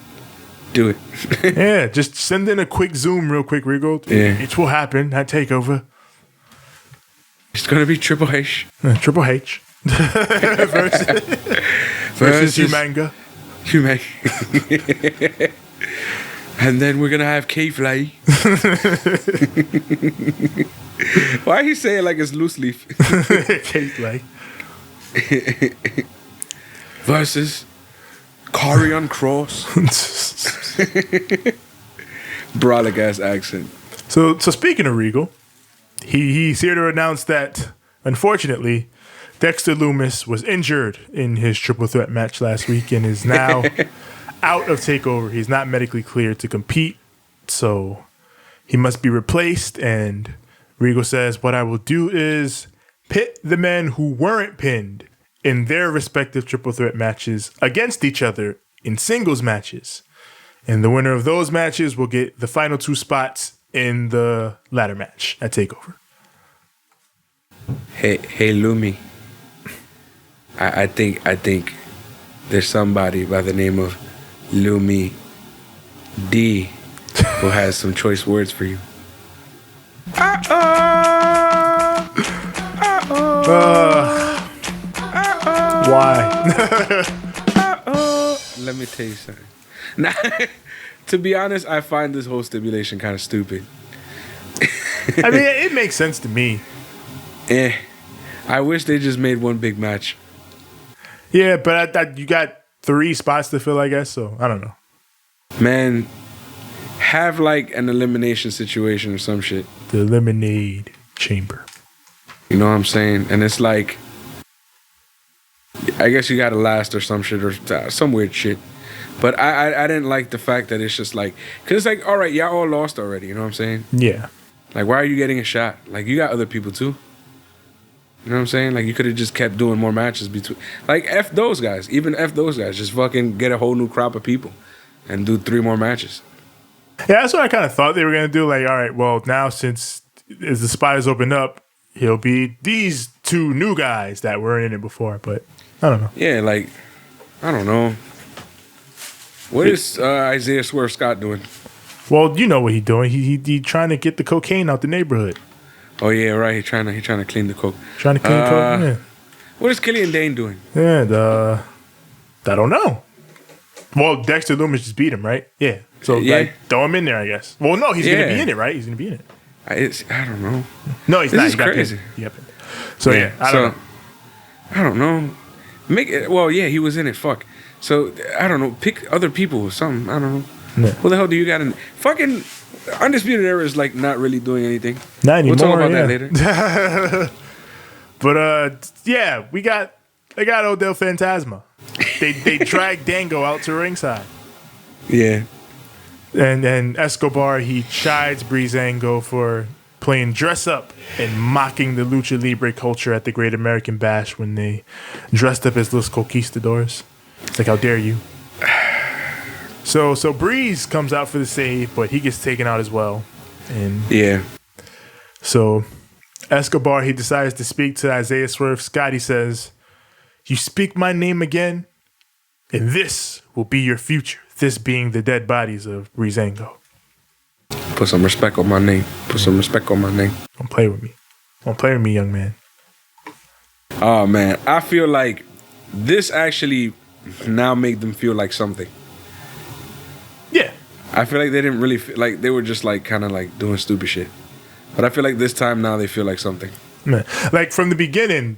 do it. Yeah, just send in a quick Zoom real quick, Regal. Yeah. It will happen at TakeOver. It's going to be Triple H. Triple H. versus Humanga. And then we're going to have K-Fly. Why he say it like it's loose leaf? K-Fly. Versus Karrion Kross. Brolic ass accent. So speaking of Regal, he's here to announce that, unfortunately, Dexter Lumis was injured in his triple threat match last week and is now out of TakeOver. He's not medically cleared to compete, so he must be replaced. And Regal says, what I will do is pit the men who weren't pinned in their respective triple threat matches against each other in singles matches. And the winner of those matches will get the final 2 spots in the ladder match at TakeOver. Hey, Lumi. I think there's somebody by the name of Lumi D who has some choice words for you. Why? Let me tell you something. Now, to be honest, I find this whole stipulation kind of stupid. I mean, it makes sense to me. I wish they just made one big match. Yeah, but you got 3 spots to fill, I guess, so I don't know. Man, have like an elimination situation or some shit. The Lemonade Chamber. You know what I'm saying? And it's like, I guess you got to last or some shit or some weird shit. But I didn't like the fact that it's just like, because it's like, all right, y'all all lost already. You know what I'm saying? Yeah. Like, why are you getting a shot? Like, you got other people too. You know what I'm saying? Like, you could have just kept doing more matches between. Like, F those guys. Even F those guys. Just fucking get a whole new crop of people and do 3 more matches. Yeah, that's what I kind of thought they were going to do. Like, all right, well, now since as the spot has opened up, he'll be these 2 new guys that weren't in it before. But I don't know. Yeah, like, I don't know. What is Isaiah Swerve Scott doing? Well, you know what he's doing. He trying to get the cocaine out the neighborhood. Oh yeah, right. He trying to clean the coke. Trying to clean the coke. Yeah. What is Killian Dane doing? Yeah, I don't know. Well, Dexter Lumis just beat him, right? Yeah. So like, throw him in there, I guess. Well, no, he's gonna be in it, right? He's gonna be in it. I don't know. No, he's this not. Is crazy. Yep. So yeah, I don't know. Make it. Well, yeah, he was in it. Fuck. So I don't know. Pick other people or something. I don't know. Yeah. Who the hell do you got in? Fucking Undisputed Era is like not really doing anything. Not anymore. We'll talk about that later. But yeah, they got Odell Phantasma. They dragged Dango out to ringside. Yeah. And Escobar, he chides Breezango for playing dress up and mocking the Lucha Libre culture at the Great American Bash when they dressed up as Los Conquistadors. It's like, how dare you? So Breeze comes out for the save, but he gets taken out as well. And yeah. So Escobar, he decides to speak to Isaiah Swerve Scott. He says, "You speak my name again, and this will be your future." This being the dead bodies of Breezango. Put some respect on my name. Put some respect on my name. Don't play with me. Don't play with me, young man. Oh, man. I feel like this actually now make them feel like something. Yeah. I feel like they didn't really feel like they were just like kind of like doing stupid shit. But I feel like this time now they feel like something. Man. Like from the beginning,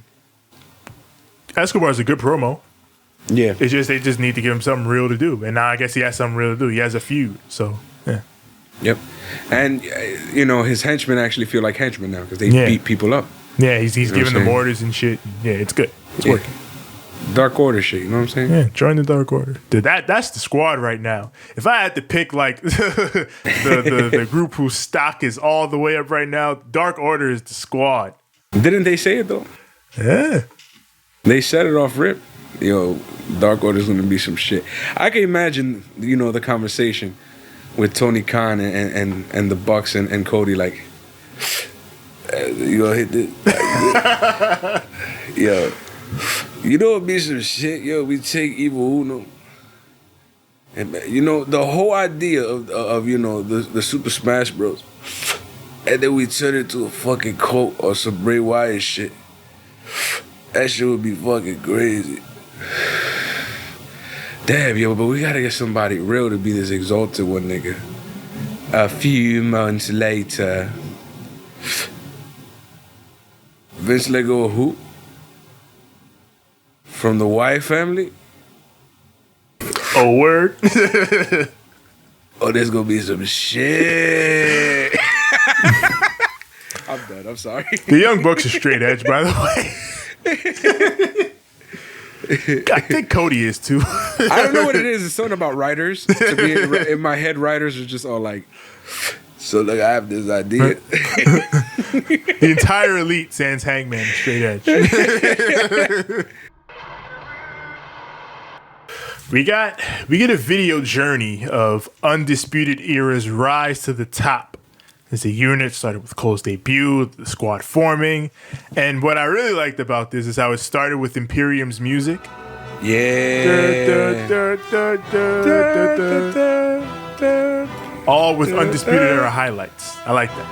Escobar's a good promo. Yeah. It's just they just need to give him something real to do. And now I guess he has something real to do. He has a feud. So, yeah. Yep. And, you know, his henchmen actually feel like henchmen now because they beat people up. Yeah, he's giving them orders and shit. Yeah, it's good. It's working. Dark Order shit, you know what I'm saying? Yeah, join the Dark Order. Dude, that's the squad right now. If I had to pick like the group whose stock is all the way up right now, Dark Order is the squad. Didn't they say it though? Yeah. They said it off rip. Yo, Dark Order's gonna be some shit. I can imagine, you know, the conversation with Tony Khan and the Bucks and Cody, like, you gonna hit this? Yo, you know what be some shit? Yo, we take Evil Uno. And, you know, the whole idea of you know, the Super Smash Bros. And then we turn it to a fucking cult or some Bray Wyatt shit. That shit would be fucking crazy. Damn, yo, but we gotta get somebody real to be this exalted one, nigga. A few months later. Vince let go of who? From the Wyatt family? Oh, word. Oh, there's gonna be some shit. I'm done. I'm sorry. The Young Bucks are straight edge, by the way. I think Cody is too. I don't know what it is. It's something about writers. To be in my head, writers are just all like, so look, I have this idea. The entire elite sans Hangman is straight edge. We get a video journey of Undisputed Era's rise to the top. As the unit started with Cole's debut, the squad forming, and what I really liked about this is how it started with Imperium's music. Yeah. All with Undisputed Era highlights. I like that.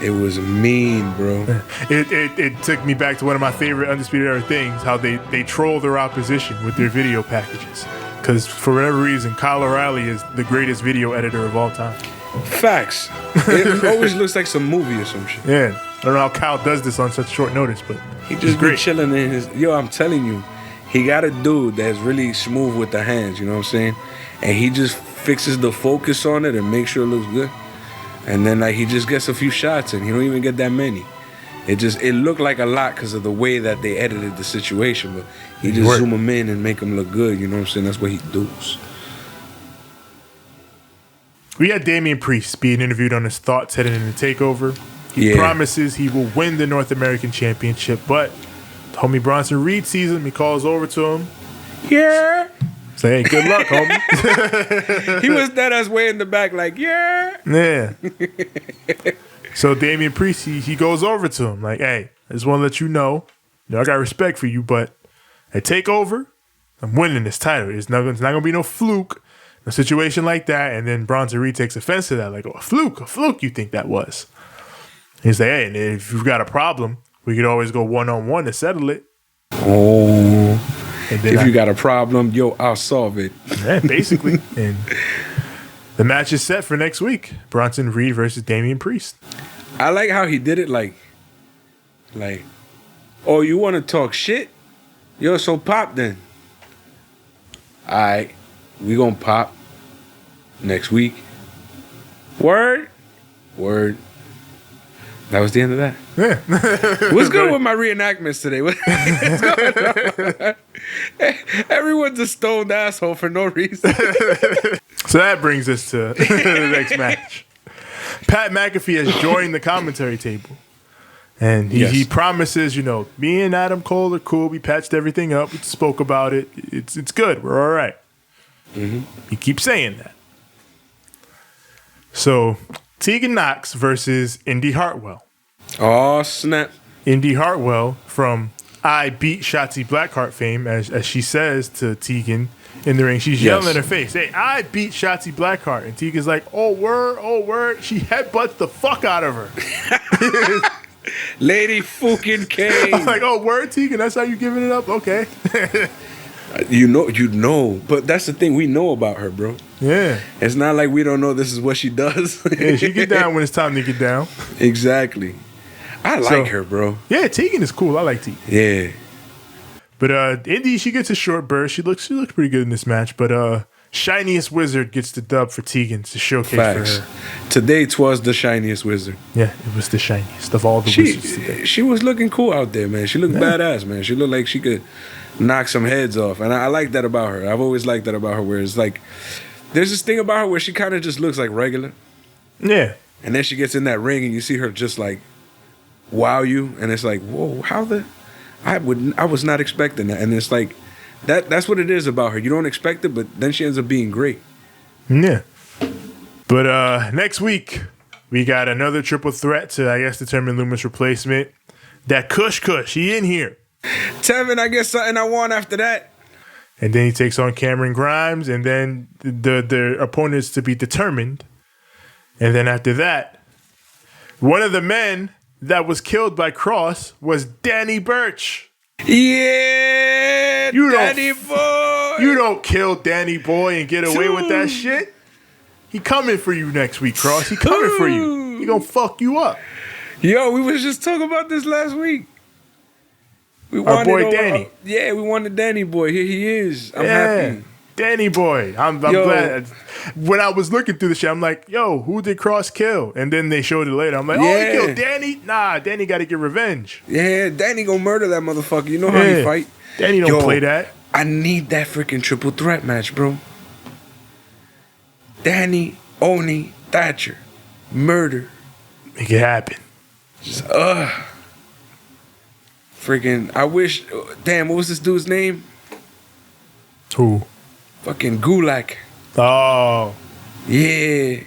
It was mean, bro. It took me back to one of my favorite Undisputed Era things, how they troll their opposition with their video packages. Because for whatever reason, Kyle O'Reilly is the greatest video editor of all time. Facts. It always looks like some movie or some shit. Yeah. I don't know how Kyle does this on such short notice, but He just be chilling in his... Yo, I'm telling you, he got a dude that's really smooth with the hands, you know what I'm saying? And he just fixes the focus on it and makes sure it looks good. And then like he just gets a few shots and he don't even get that many. It looked like a lot because of the way that they edited the situation, but he just zoom them in and make them look good, you know what I'm saying? That's what he does. We had Damian Priest being interviewed on his thoughts heading into TakeOver. He promises he will win the North American Championship, but homie Bronson Reed sees him. He calls over to him. Yeah. Say, hey, good luck, homie. He was dead ass way in the back like, yeah. Yeah. So Damian Priest, he goes over to him like, hey, I just want to let you know, I got respect for you, but at TakeOver, I'm winning this title. It's not going to be no fluke, a situation like that. And then Bronson Reed takes offense to that, like, oh, a fluke you think that was. He's like, hey, and if you've got a problem, we could always go one-on-one to settle it. Oh. And then if you got a problem, yo, I'll solve it. Yeah, basically. And the match is set for next week. Bronson Reed versus Damian Priest. I like how he did it like, oh, you want to talk shit? Yo, so pop then. All right, we gonna pop next week. Word. That was the end of that. Yeah. What's good with my reenactments today? What's going on? Everyone's a stoned asshole for no reason. So that brings us to the next match. Pat McAfee has joined the commentary table. And he promises, me and Adam Cole are cool. We patched everything up. We spoke about it. It's good. We're all right. Mm-hmm. He keeps saying that. So Tegan Knox versus Indy Hartwell. Oh, snap. Indy Hartwell from I Beat Shotzi Blackheart fame, as she says to Tegan in the ring. She's yelling in her face, hey, I beat Shotzi Blackheart. And Tegan's like, oh, word. She headbutts the fuck out of her. Lady fucking K. I'm like, oh, word, Tegan, that's how you giving it up? Okay. You know. But that's the thing, we know about her, bro. Yeah. It's not like we don't know this is what she does. Yeah, she get down when it's time to get down. Exactly. I like her, bro. Yeah, Tegan is cool. I like Tegan. Yeah. But Indy, she gets a short burst. She looks pretty good in this match. But Shiniest Wizard gets the dub for Tegan to showcase Facts. for her. Today 'twas the Shiniest Wizard. Yeah, it was the shiniest of all the wizards today. She was looking cool out there, man. She looked badass, man. She looked like she could knock some heads off. And I like that about her. I've always liked that about her, where it's like, there's this thing about her where she kind of just looks like regular. Yeah. And then she gets in that ring and you see her just like wow you. And it's like, whoa, I was not expecting that. And it's like, that's what it is about her. You don't expect it, but then she ends up being great. Yeah. But next week, we got another triple threat to, I guess, determine Lumis' replacement. That Kush, he in here. Tevin, I guess something I want after that. And then he takes on Cameron Grimes, and then the opponents to be determined. And then after that, one of the men that was killed by Cross was Danny Burch. Yeah, Danny Boy. You don't kill Danny Boy and get away with that shit. He coming for you next week, Cross. He coming for you. He gonna fuck you up. Yo, we was just talking about this last week. Our boy Danny. We wanted Danny Boy. Here he is. I'm happy. Danny Boy. I'm glad. When I was looking through the shit, I'm like, yo, who did Cross kill? And then they showed it later. I'm like, oh, he killed Danny? Nah, Danny got to get revenge. Yeah, Danny gonna murder that motherfucker. You know how he fight? Danny don't play that. I need that freaking triple threat match, bro. Danny, Oni, Thatcher. Murder. Make it happen. Just, freaking, I wish, damn, what was this dude's name? Who? Fucking Gulak. Oh. Yeah.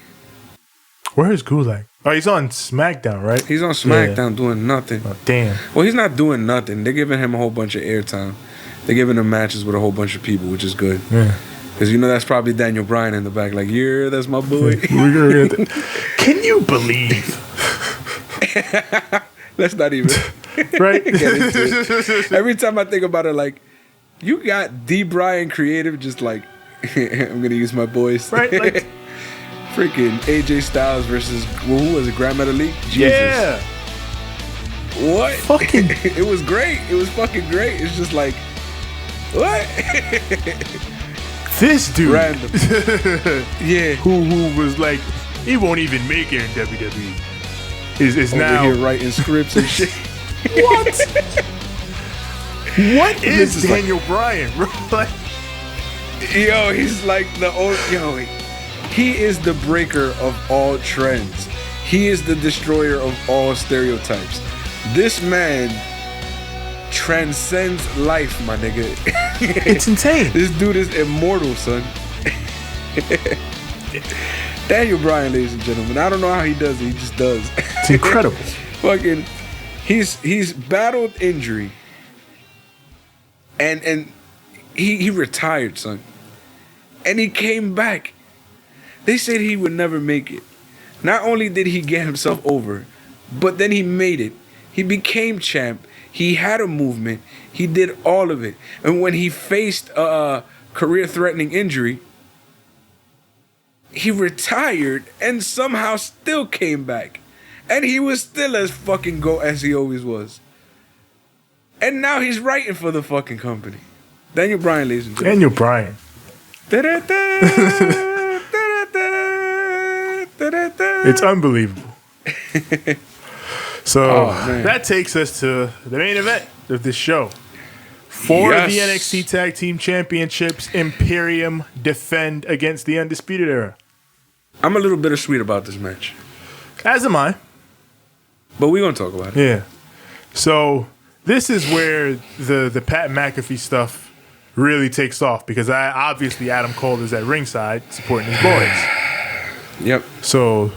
Where is Gulak? Oh, he's on SmackDown, right? He's on SmackDown doing nothing. Oh, damn. Well, he's not doing nothing. They're giving him a whole bunch of airtime. They're giving him matches with a whole bunch of people, which is good. Yeah. Because you know that's probably Daniel Bryan in the back. Like, yeah, that's my boy. Can you believe? Let's not even right? get into it. Every time I think about it, like, you got D. Bryan creative just like, I'm going to use my boys. Right? Like, freaking AJ Styles versus, who was it, Grand Metalik? Jesus. Yeah. What? Fucking. It was great. It was fucking great. It's just like, what? This dude. Random. Yeah. Who was like, he won't even make it in WWE. Is over now here writing scripts and shit. What? What is Daniel Bryan, bro? Like, yo, he's like the old. Yo, he is the breaker of all trends. He is the destroyer of all stereotypes. This man transcends life, my nigga. It's insane. This dude is immortal, son. Daniel Bryan, ladies and gentlemen. I don't know how he does it. He just does. It's incredible. Fucking, he's battled injury, and he retired, son, and he came back. They said he would never make it. Not only did he get himself over, but then he made it. He became champ. He had a movement. He did all of it. And when he faced a career-threatening injury, he retired and somehow still came back. And he was still as fucking GOAT as he always was. And now he's writing for the fucking company. Daniel Bryan, ladies and gentlemen. Daniel Bryan. It's unbelievable. So that takes us to the main event of this show. For the NXT Tag Team Championships, Imperium defend against the Undisputed Era. I'm a little bittersweet about this match. As am I. But we're going to talk about it. Yeah. So this is where the Pat McAfee stuff really takes off, because obviously Adam Cole is at ringside supporting his boys. Yep. So,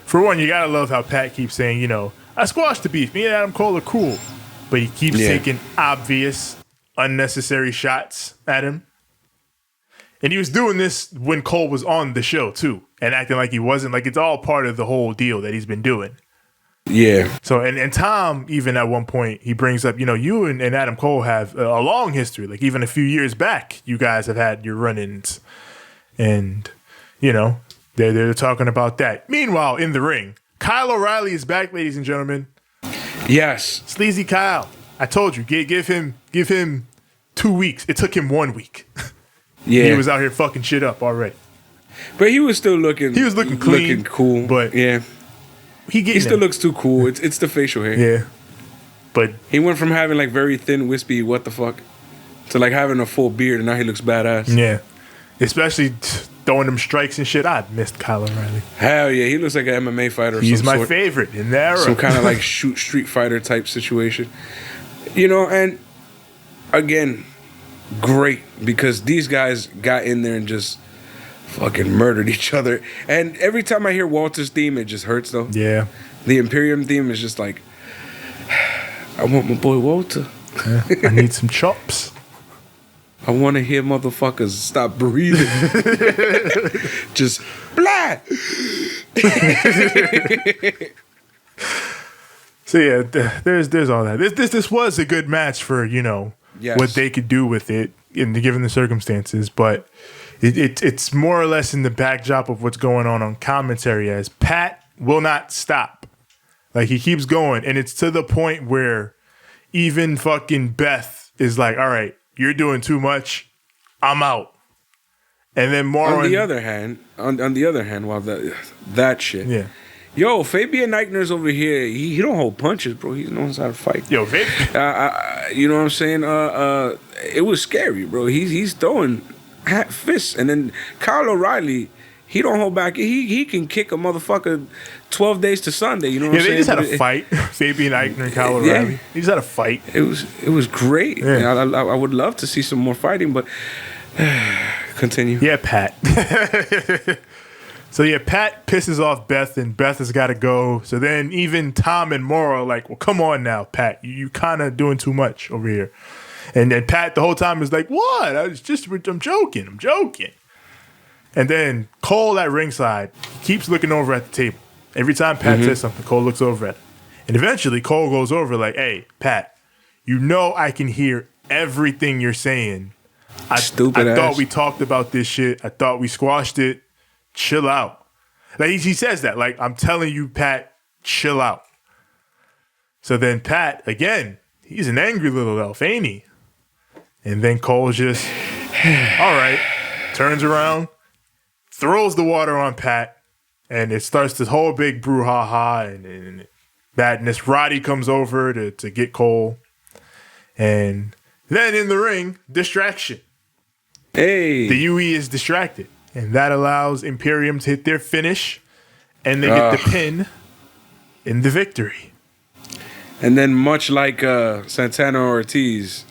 for one, you gotta love how Pat keeps saying, you know, I squashed the beef. Me and Adam Cole are cool. But he keeps taking obvious, unnecessary shots at him. And he was doing this when Cole was on the show, too. And acting like he wasn't. Like, it's all part of the whole deal that he's been doing. Yeah. So, and Tom, even at one point, he brings up, you know, you and Adam Cole have a long history. Like, even a few years back, you guys have had your run-ins. And, you know, they're talking about that. Meanwhile, in the ring, Kyle O'Reilly is back, ladies and gentlemen. Yes. Sleazy Kyle. I told you, give him 2 weeks. It took him 1 week. Yeah. He was out here fucking shit up already. But he was still looking. He was looking clean, looking cool. But yeah, he still looks too cool. It's the facial hair. Yeah. But he went from having like very thin, wispy, what the fuck, to like having a full beard, and now he looks badass. Yeah. Especially throwing them strikes and shit. I missed Kyle O'Reilly. Hell yeah, he looks like an MMA fighter. He's my favorite in the era. Some kind of like street fighter type situation. You know, and again, great, because these guys got in there and just fucking murdered each other. And every time I hear Walter's theme, it just hurts though. Yeah. The Imperium theme is just like, I want my boy Walter. Yeah. I need some chops. I want to hear motherfuckers stop breathing. Just blah. So yeah, there's all that. This was a good match for Yes. what they could do with it given the circumstances, but it's more or less in the backdrop of what's going on commentary as Pat will not stop. Like he keeps going, and it's to the point where even fucking Beth is like, "All right, you're doing too much. I'm out." And then more on the other hand, while that shit. Yeah. Yo, Fabian Eichner's over here. He don't hold punches, bro. He knows how to fight. Yo, Fabian. You know what I'm saying? It was scary, bro. He's throwing fists, and then Kyle O'Reilly, he don't hold back. He can kick a motherfucker 12 days to Sunday. You know what I'm saying? They just had a fight. Fabian Eichner and Kyle O'Reilly. Yeah. He just had a fight. It was great. Yeah. And I would love to see some more fighting, but continue. Yeah, Pat. So yeah, Pat pisses off Beth, and Beth has got to go. So then even Tom and Mauro are like, "Well, come on now, Pat. You kind of doing too much over here." And then Pat the whole time is like, "What? I'm joking. And then Cole at ringside keeps looking over at the table. Every time Pat says something, Cole looks over at it. And eventually Cole goes over like, "Hey, Pat, I can hear everything you're saying. I thought we talked about this shit. I thought we squashed it. Chill out." Like he says that, like, "I'm telling you, Pat, chill out." So then Pat, again, he's an angry little elf, ain't he? And then Cole just, all right, turns around, throws the water on Pat, and it starts this whole big brouhaha and badness. Roddy comes over to get Cole. And then in the ring, distraction. Hey. The UE is distracted. And that allows Imperium to hit their finish, and they get the pin in the victory. And then much like Santana Ortiz,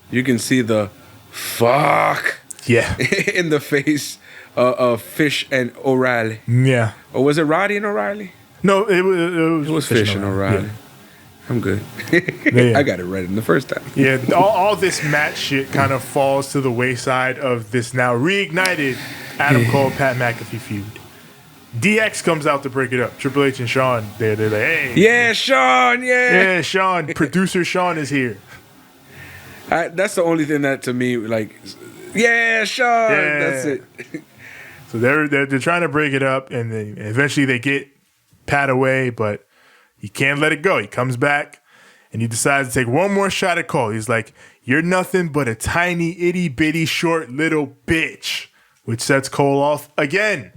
you can see the fuck in the face of Fish and O'Reilly. Yeah. Or was it Roddy and O'Reilly? No, it was Fish and O'Reilly. Yeah. I'm good. I got it right in the first time. Yeah, all this match shit kind of falls to the wayside of this now reignited Adam Cole, Pat McAfee feud. DX comes out to break it up. Triple H and Shawn, they're like, "Hey. Yeah, Shawn, Yeah, Shawn. Producer Shawn is here." That's the only thing that to me, like, yeah, Shawn. Yeah. That's it. So they're trying to break it up, and then eventually they get Pat away, but he can't let it go. He comes back, and he decides to take one more shot at Cole. He's like, "You're nothing but a tiny, itty-bitty, short little bitch," which sets Cole off again.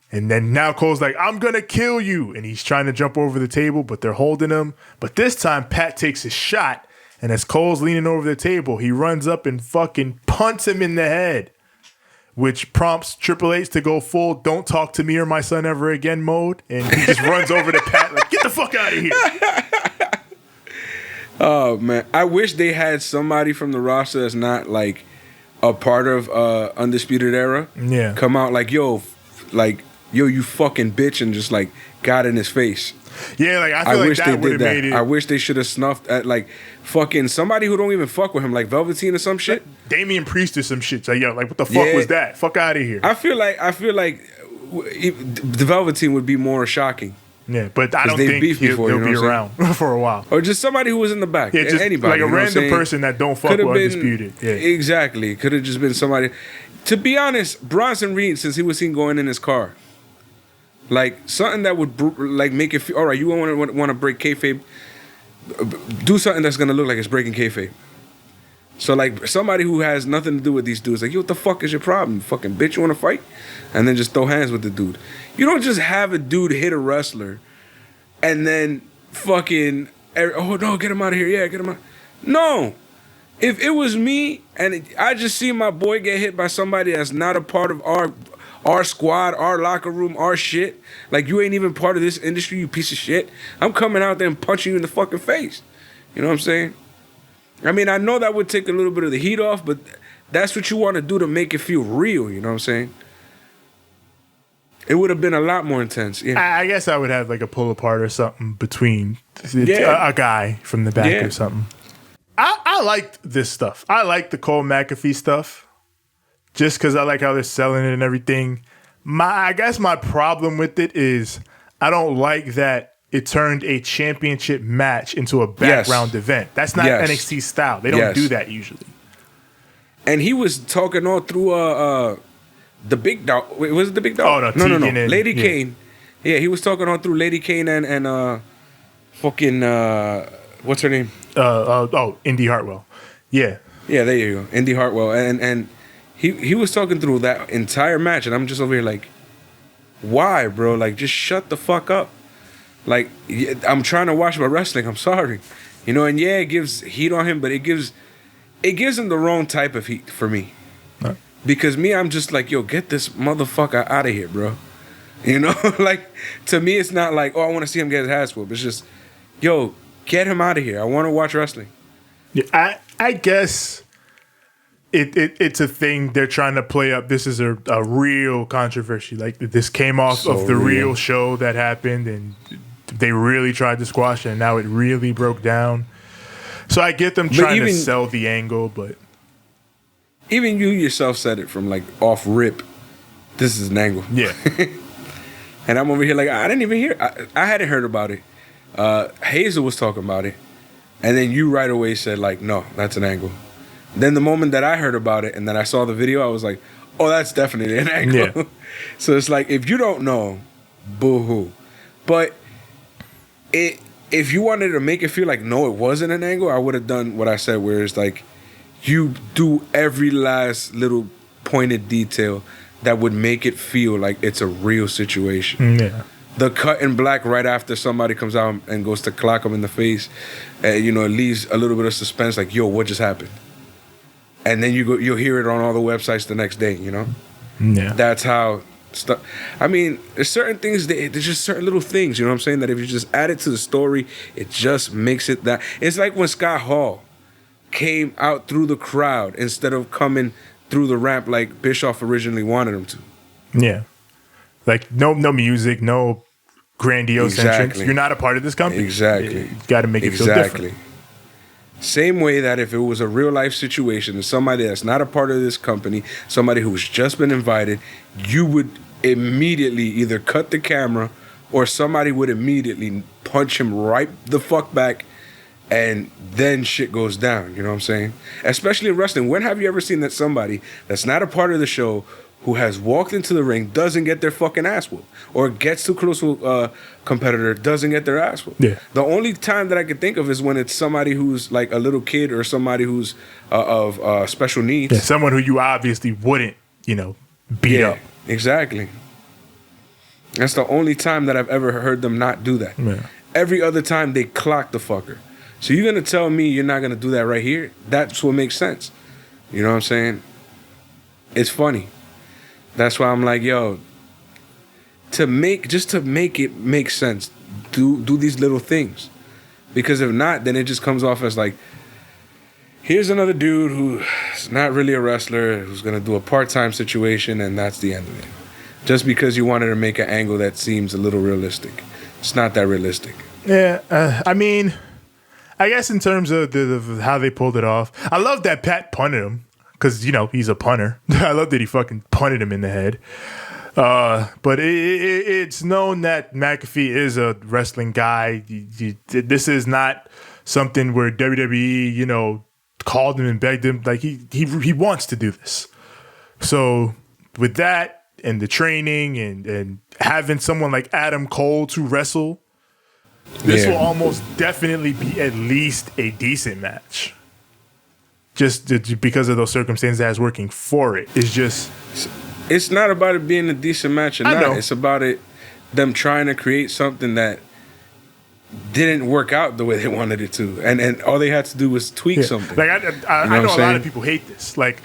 And then now Cole's like, "I'm going to kill you." And he's trying to jump over the table, but they're holding him. But this time, Pat takes his shot, and as Cole's leaning over the table, he runs up and fucking punts him in the head, which prompts Triple H to go full "don't talk to me or my son ever again" mode. And he just runs over to Pat like, "Get the fuck out of here." Oh, man. I wish they had somebody from the roster that's not, like, a part of Undisputed Era. Yeah. Come out like, yo, you fucking bitch, and just, like, got in his face. Yeah, like, I feel like that would have made it. I wish they should have snuffed at, like, fucking somebody who don't even fuck with him, like Velveteen or some shit. Damian Priest or some shit. So, yo, like, what the fuck was that? Fuck out of here. I feel like the Velveteen would be more shocking. Yeah, but I don't think he'll be around for a while. Or just somebody who was in the back. Yeah, just anybody. Like a random person that don't fuck with Undisputed. Yeah. Exactly. Could have just been somebody. To be honest, Bronson Reed, since he was seen going in his car, like something that would like make it feel, all right, you want to break kayfabe, do something that's going to look like it's breaking kayfabe. So like somebody who has nothing to do with these dudes, like, yo, what the fuck is your problem? Fucking bitch, you want to fight? And then just throw hands with the dude. You don't just have a dude hit a wrestler and then fucking, oh no, get him out of here. Yeah, get him out. No. If it was me and I just see my boy get hit by somebody that's not a part of our squad, our locker room, our shit, like you ain't even part of this industry, you piece of shit, I'm coming out there and punching you in the fucking face. You know what I'm saying? I mean, I know that would take a little bit of the heat off, but that's what you want to do to make it feel real, you know what I'm saying? It would have been a lot more intense. Yeah. I guess I would have like a pull apart or something between a guy from the back or something. I liked this stuff. I like the Cole McAfee stuff just because I like how they're selling it and everything. I guess my problem with it is I don't like that it turned a championship match into a background event. That's not NXT style. They don't do that usually. And he was talking all through the big dog. Wait, was it the big dog? Oh, no. No. Lady Kane. Yeah, he was talking all through Lady Kane and fucking what's her name? Indy Hartwell. Yeah. Yeah, there you go. Indy Hartwell. And he was talking through that entire match, and I'm just over here like, why, bro? Like, just shut the fuck up. Like, I'm trying to watch my wrestling. I'm sorry. You know, and yeah, it gives heat on him, but it gives him the wrong type of heat for me. Huh. Because me, I'm just like, yo, get this motherfucker out of here, bro. You know? Like, to me, it's not like, oh, I want to see him get his ass whooped. It's just, yo, get him out of here. I want to watch wrestling. Yeah, I guess it's a thing they're trying to play up. This is a real controversy. Like, this came off of the real show that happened, and they really tried to squash it, and now it really broke down. So I get them trying to sell the angle, but even you yourself said it from like off rip. This is an angle. Yeah. And I'm over here like, I didn't even hear. I hadn't heard about it. Hazel was talking about it, and then you right away said like, no, that's an angle. Then the moment that I heard about it and then I saw the video, I was like, oh, that's definitely an angle. Yeah. So it's like, if you don't know, boo-hoo. But if you wanted to make it feel like, no, it wasn't an angle, I would have done what I said, where it's like, you do every last little pointed detail that would make it feel like it's a real situation. Yeah. The cut in black right after somebody comes out and goes to clock him in the face, you know, it leaves a little bit of suspense, like, yo, what just happened? And then you'll hear it on all the websites the next day, you know? Yeah. That's how stuff. I mean, there's certain things, there's just certain little things, you know what I'm saying, that if you just add it to the story, it just makes it that. It's like when Scott Hall came out through the crowd instead of coming through the ramp like Bischoff originally wanted him to. Yeah. Like, no music, no grandiose entrance. You're not a part of this company. Exactly. You got to make it feel different. Same way that if it was a real life situation and somebody that's not a part of this company, somebody who's just been invited, you would immediately either cut the camera or somebody would immediately punch him right the fuck back, and then shit goes down. You know what I'm saying? Especially in wrestling. When have you ever seen that somebody that's not a part of the show who has walked into the ring doesn't get their fucking ass whooped, or gets too close to a competitor, doesn't get their ass whooped? Yeah. The only time that I can think of is when it's somebody who's like a little kid or somebody who's of special needs. Yeah, someone who you obviously wouldn't, beat up. Exactly. That's the only time that I've ever heard them not do that. Yeah. Every other time they clock the fucker. So you're going to tell me you're not going to do that right here? That's what makes sense. You know what I'm saying? It's funny. That's why I'm like, yo, to make it make sense, do these little things. Because if not, then it just comes off as like, here's another dude who's not really a wrestler, who's going to do a part-time situation, and that's the end of it. Just because you wanted to make an angle that seems a little realistic. It's not that realistic. Yeah, I mean, I guess in terms of how they pulled it off, I love that Pat punted him. Because, he's a punter. I love that he fucking punted him in the head. But it's known that McAfee is a wrestling guy. This is not something where WWE, called him and begged him. Like, he wants to do this. So with that and the training and having someone like Adam Cole to wrestle, this will almost definitely be at least a decent match. Just because of those circumstances that's working for it. It's not about it being a decent match or not. Know. It's about them trying to create something that didn't work out the way they wanted it to. And all they had to do was tweak something. Like I know a lot of people hate this. Like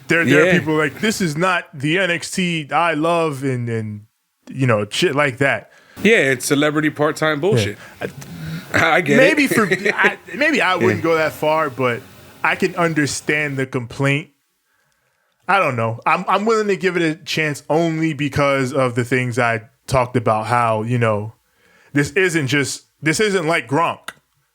there are people like, this is not the NXT I love and shit like that. Yeah, it's celebrity part-time bullshit. Yeah. I get it. Maybe I wouldn't go that far, but I can understand the complaint. I don't know. I'm willing to give it a chance only because of the things I talked about. How, you know, this isn't like Gronk,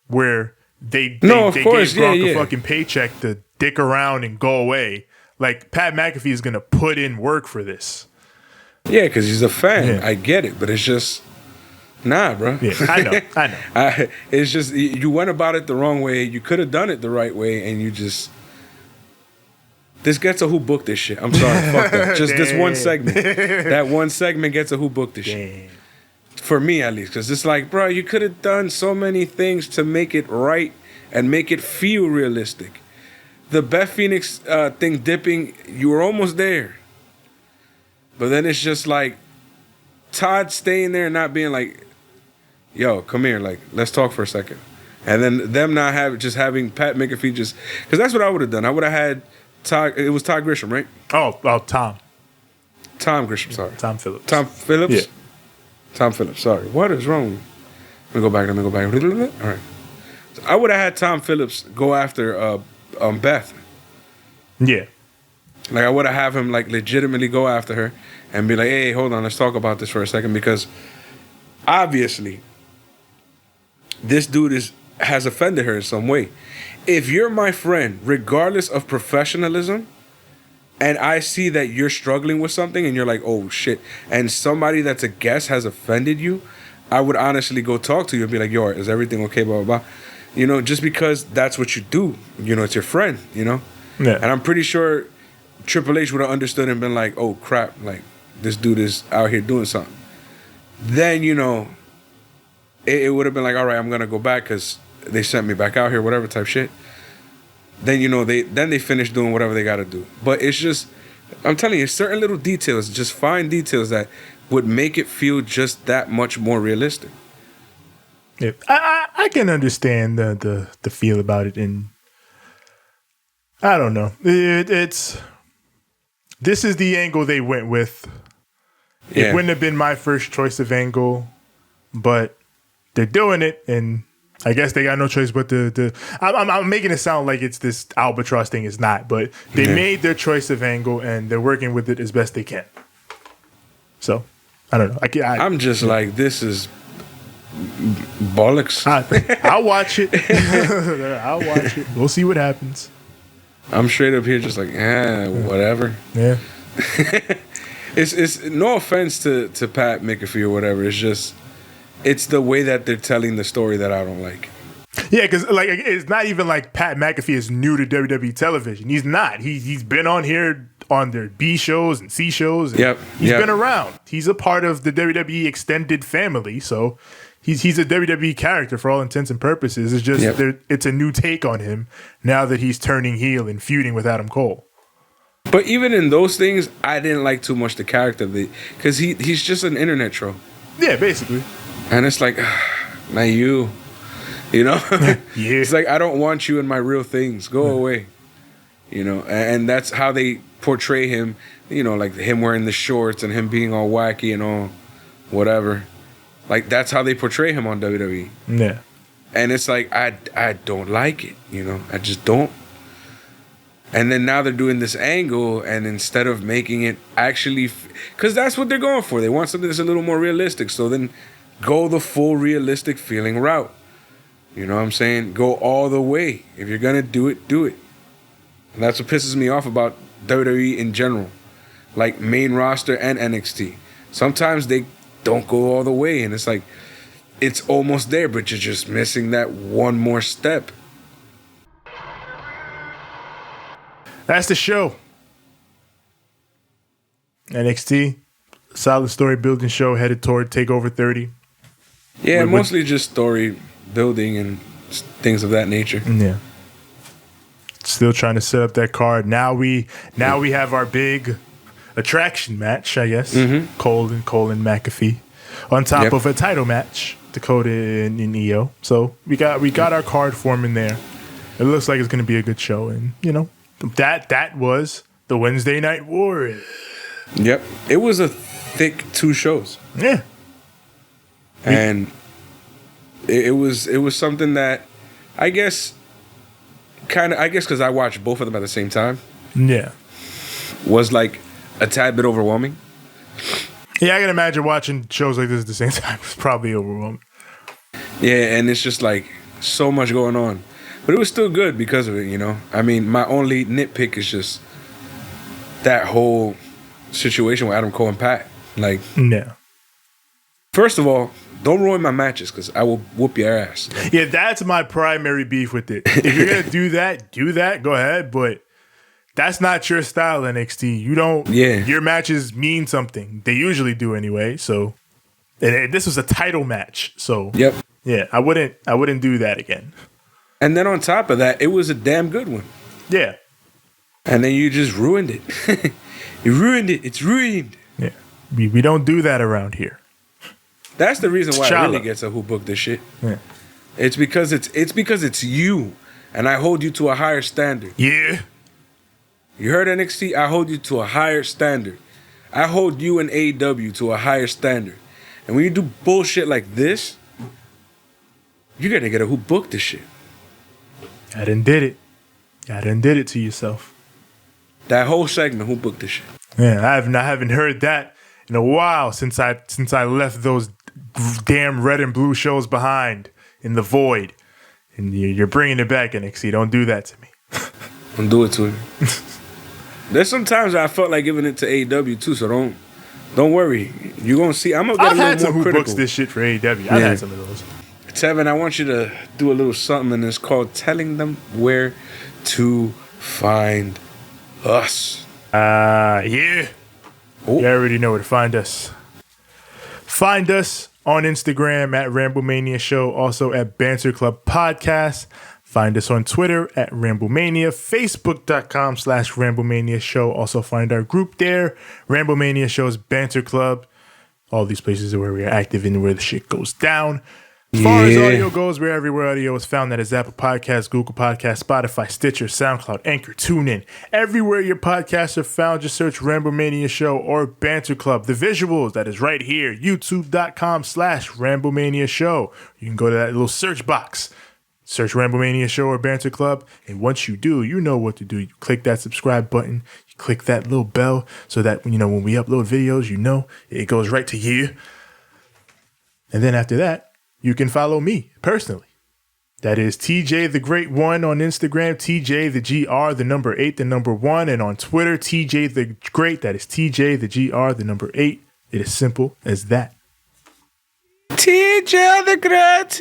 where they gave Gronk a fucking paycheck to dick around and go away. Like, Pat McAfee is gonna put in work for this. Yeah, because he's a fan. Yeah. I get it, but it's just nah, bro. Yeah, I know. It's just you went about it the wrong way. You could have done it the right way, and you just. This gets a who booked this shit. I'm sorry, fuck that. Just this one segment. That one segment gets a who booked this shit. For me, at least, because it's like, bro, you could have done so many things to make it right and make it feel realistic. The Beth Phoenix thing dipping, you were almost there. But then it's just like Todd staying there and not being like, yo, come here, like, let's talk for a second. And then them not having Pat McAfee just, because that's what I would have done. I would have had Todd, it was Todd Grisham, right? Oh, Tom. Tom Grisham, sorry. Tom Phillips. Tom Phillips? Yeah. Tom Phillips, sorry. What is wrong with me? Let me go back. All right. So I would have had Tom Phillips go after Beth. Yeah. Like, I would have him, like, legitimately go after her and be like, hey, hold on, let's talk about this for a second, because obviously this dude has offended her in some way. If you're my friend, regardless of professionalism, and I see that you're struggling with something and you're like, oh shit, and somebody that's a guest has offended you, I would honestly go talk to you and be like, yo, is everything okay, blah, blah, blah. You know, just because that's what you do. You know, it's your friend, you know? Yeah. And I'm pretty sure Triple H would have understood and been like, oh crap, like, this dude is out here doing something. Then, you know, it would have been like, all right, I'm going to go back because they sent me back out here, whatever type shit. Then, you know, they finish doing whatever they got to do. But it's just, I'm telling you, certain little details, just fine details that would make it feel just that much more realistic. Yeah, I can understand the feel about it, and I don't know. This is the angle they went with. Yeah. It wouldn't have been my first choice of angle, but they're doing it, and I guess they got no choice but to I'm making it sound like it's this albatross thing. It's not, but they made their choice of angle, and they're working with it as best they can. So, I don't know. I'm just like, this is bollocks. I'll watch it. I'll watch it. We'll see what happens. I'm straight up here just like, whatever. Yeah. It's no offense to Pat McAfee or whatever. It's just, it's the way that they're telling the story that I don't like. Yeah, because like, it's not even like Pat McAfee is new to WWE television. He's not. He's been on here on their B shows and C shows. And he's been around. He's a part of the WWE extended family. So he's a WWE character for all intents and purposes. It's just it's a new take on him now that he's turning heel and feuding with Adam Cole. But even in those things, I didn't like too much the character because he's just an internet troll. Yeah, basically. And it's like, not you know? Yeah. It's like, I don't want you in my real things. Go away. You know, and that's how they portray him, you know, like him wearing the shorts and him being all wacky and all whatever. Like, that's how they portray him on WWE. Yeah. And it's like, I don't like it, you know? I just don't. And then now they're doing this angle, and instead of making it actually, because that's what they're going for. They want something that's a little more realistic. So then go the full realistic feeling route. You know what I'm saying? Go all the way. If you're going to do it, do it. And that's what pisses me off about WWE in general. Like main roster and NXT. Sometimes they don't go all the way, and it's like, it's almost there, but you're just missing that one more step. That's the show. NXT, solid story building show headed toward TakeOver 30. Yeah, mostly just story building and things of that nature. Yeah. Still trying to set up that card. Now we have our big attraction match, I guess. Mm-hmm. Cole and McAfee on top of a title match, Dakota and Io. So we got our card forming there. It looks like it's going to be a good show, and you know. That was the Wednesday Night War. Yep. It was a thick 2 shows. Yeah. And it was something that I guess because I watched both of them at the same time. Yeah. was like a tad bit overwhelming. Yeah, I can imagine watching shows like this at the same time. It's probably overwhelming. Yeah, and it's just like so much going on. But it was still good because of it, you know? I mean, my only nitpick is just that whole situation with Adam Cole and Pat. Like, no. First of all, don't ruin my matches because I will whoop your ass. Yeah, that's my primary beef with it. If you're going to do that, go ahead. But that's not your style, NXT. You don't, your matches mean something. They usually do anyway. So, and this was a title match. So, yep. Yeah, I wouldn't do that again. And then on top of that, it was a damn good one. Yeah. And then you just ruined it. You ruined it. It's ruined. Yeah. We don't do that around here. That's the reason why I really get to who booked this shit. Yeah. It's because it's you, and I hold you to a higher standard. Yeah. You heard NXT? I hold you to a higher standard. I hold you and AEW to a higher standard. And when you do bullshit like this, you're gonna get a who booked this shit. I done did it. I done did it to yourself. That whole segment, who booked this shit? Yeah, I haven't heard that in a while since I left those damn red and blue shows behind in the void. And you're bringing it back, NXT. Don't do that to me. Don't do it to me. There's sometimes I felt like giving it to AEW too, so don't worry. You're gonna see. I'm gonna get a little more critical. Who books this shit for AEW? I've had some of those. Tevin, I want you to do a little something, and it's called telling them where to find us. Yeah. Ooh. You already know where to find us. Find us on Instagram at Ramblemania Show, also at Banter Club Podcast. Find us on Twitter at Ramblemania, Facebook.com/Ramblemania Show. Also find our group there, Ramblemania Show's Banter Club. All these places are where we are active and where the shit goes down. As far as audio goes, we're everywhere audio is found. That is Apple Podcasts, Google Podcasts, Spotify, Stitcher, SoundCloud, Anchor, TuneIn. Everywhere your podcasts are found, just search Ramblemania Show or Banter Club. The visuals, that is right here, youtube.com/Ramblemania Show. You can go to that little search box, search Ramblemania Show or Banter Club, and once you do, you know what to do. You click that subscribe button, you click that little bell, so that when we upload videos, it goes right to you. And then after that, you can follow me personally. That is TJ the Great One on Instagram, TJ the GR, the number 8, the number 1, and on Twitter, TJ the Great. That is TJ the GR, the number 8. It is simple as that. TJ the Great.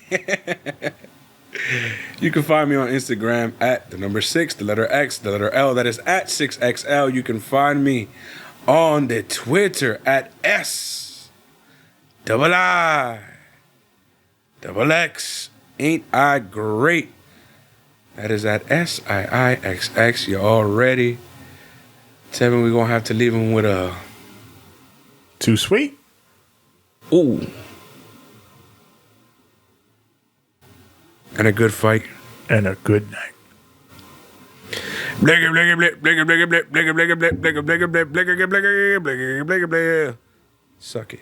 Yeah. You can find me on Instagram at the number 6, the letter X, the letter L. That is at 6XL. You can find me on the Twitter at S_I_XX. Ain't I great? That is at SIIXX. You already. Tevin, we're going to have to leave him with a... Too sweet? Ooh. And a good fight. And a good night. Suck it.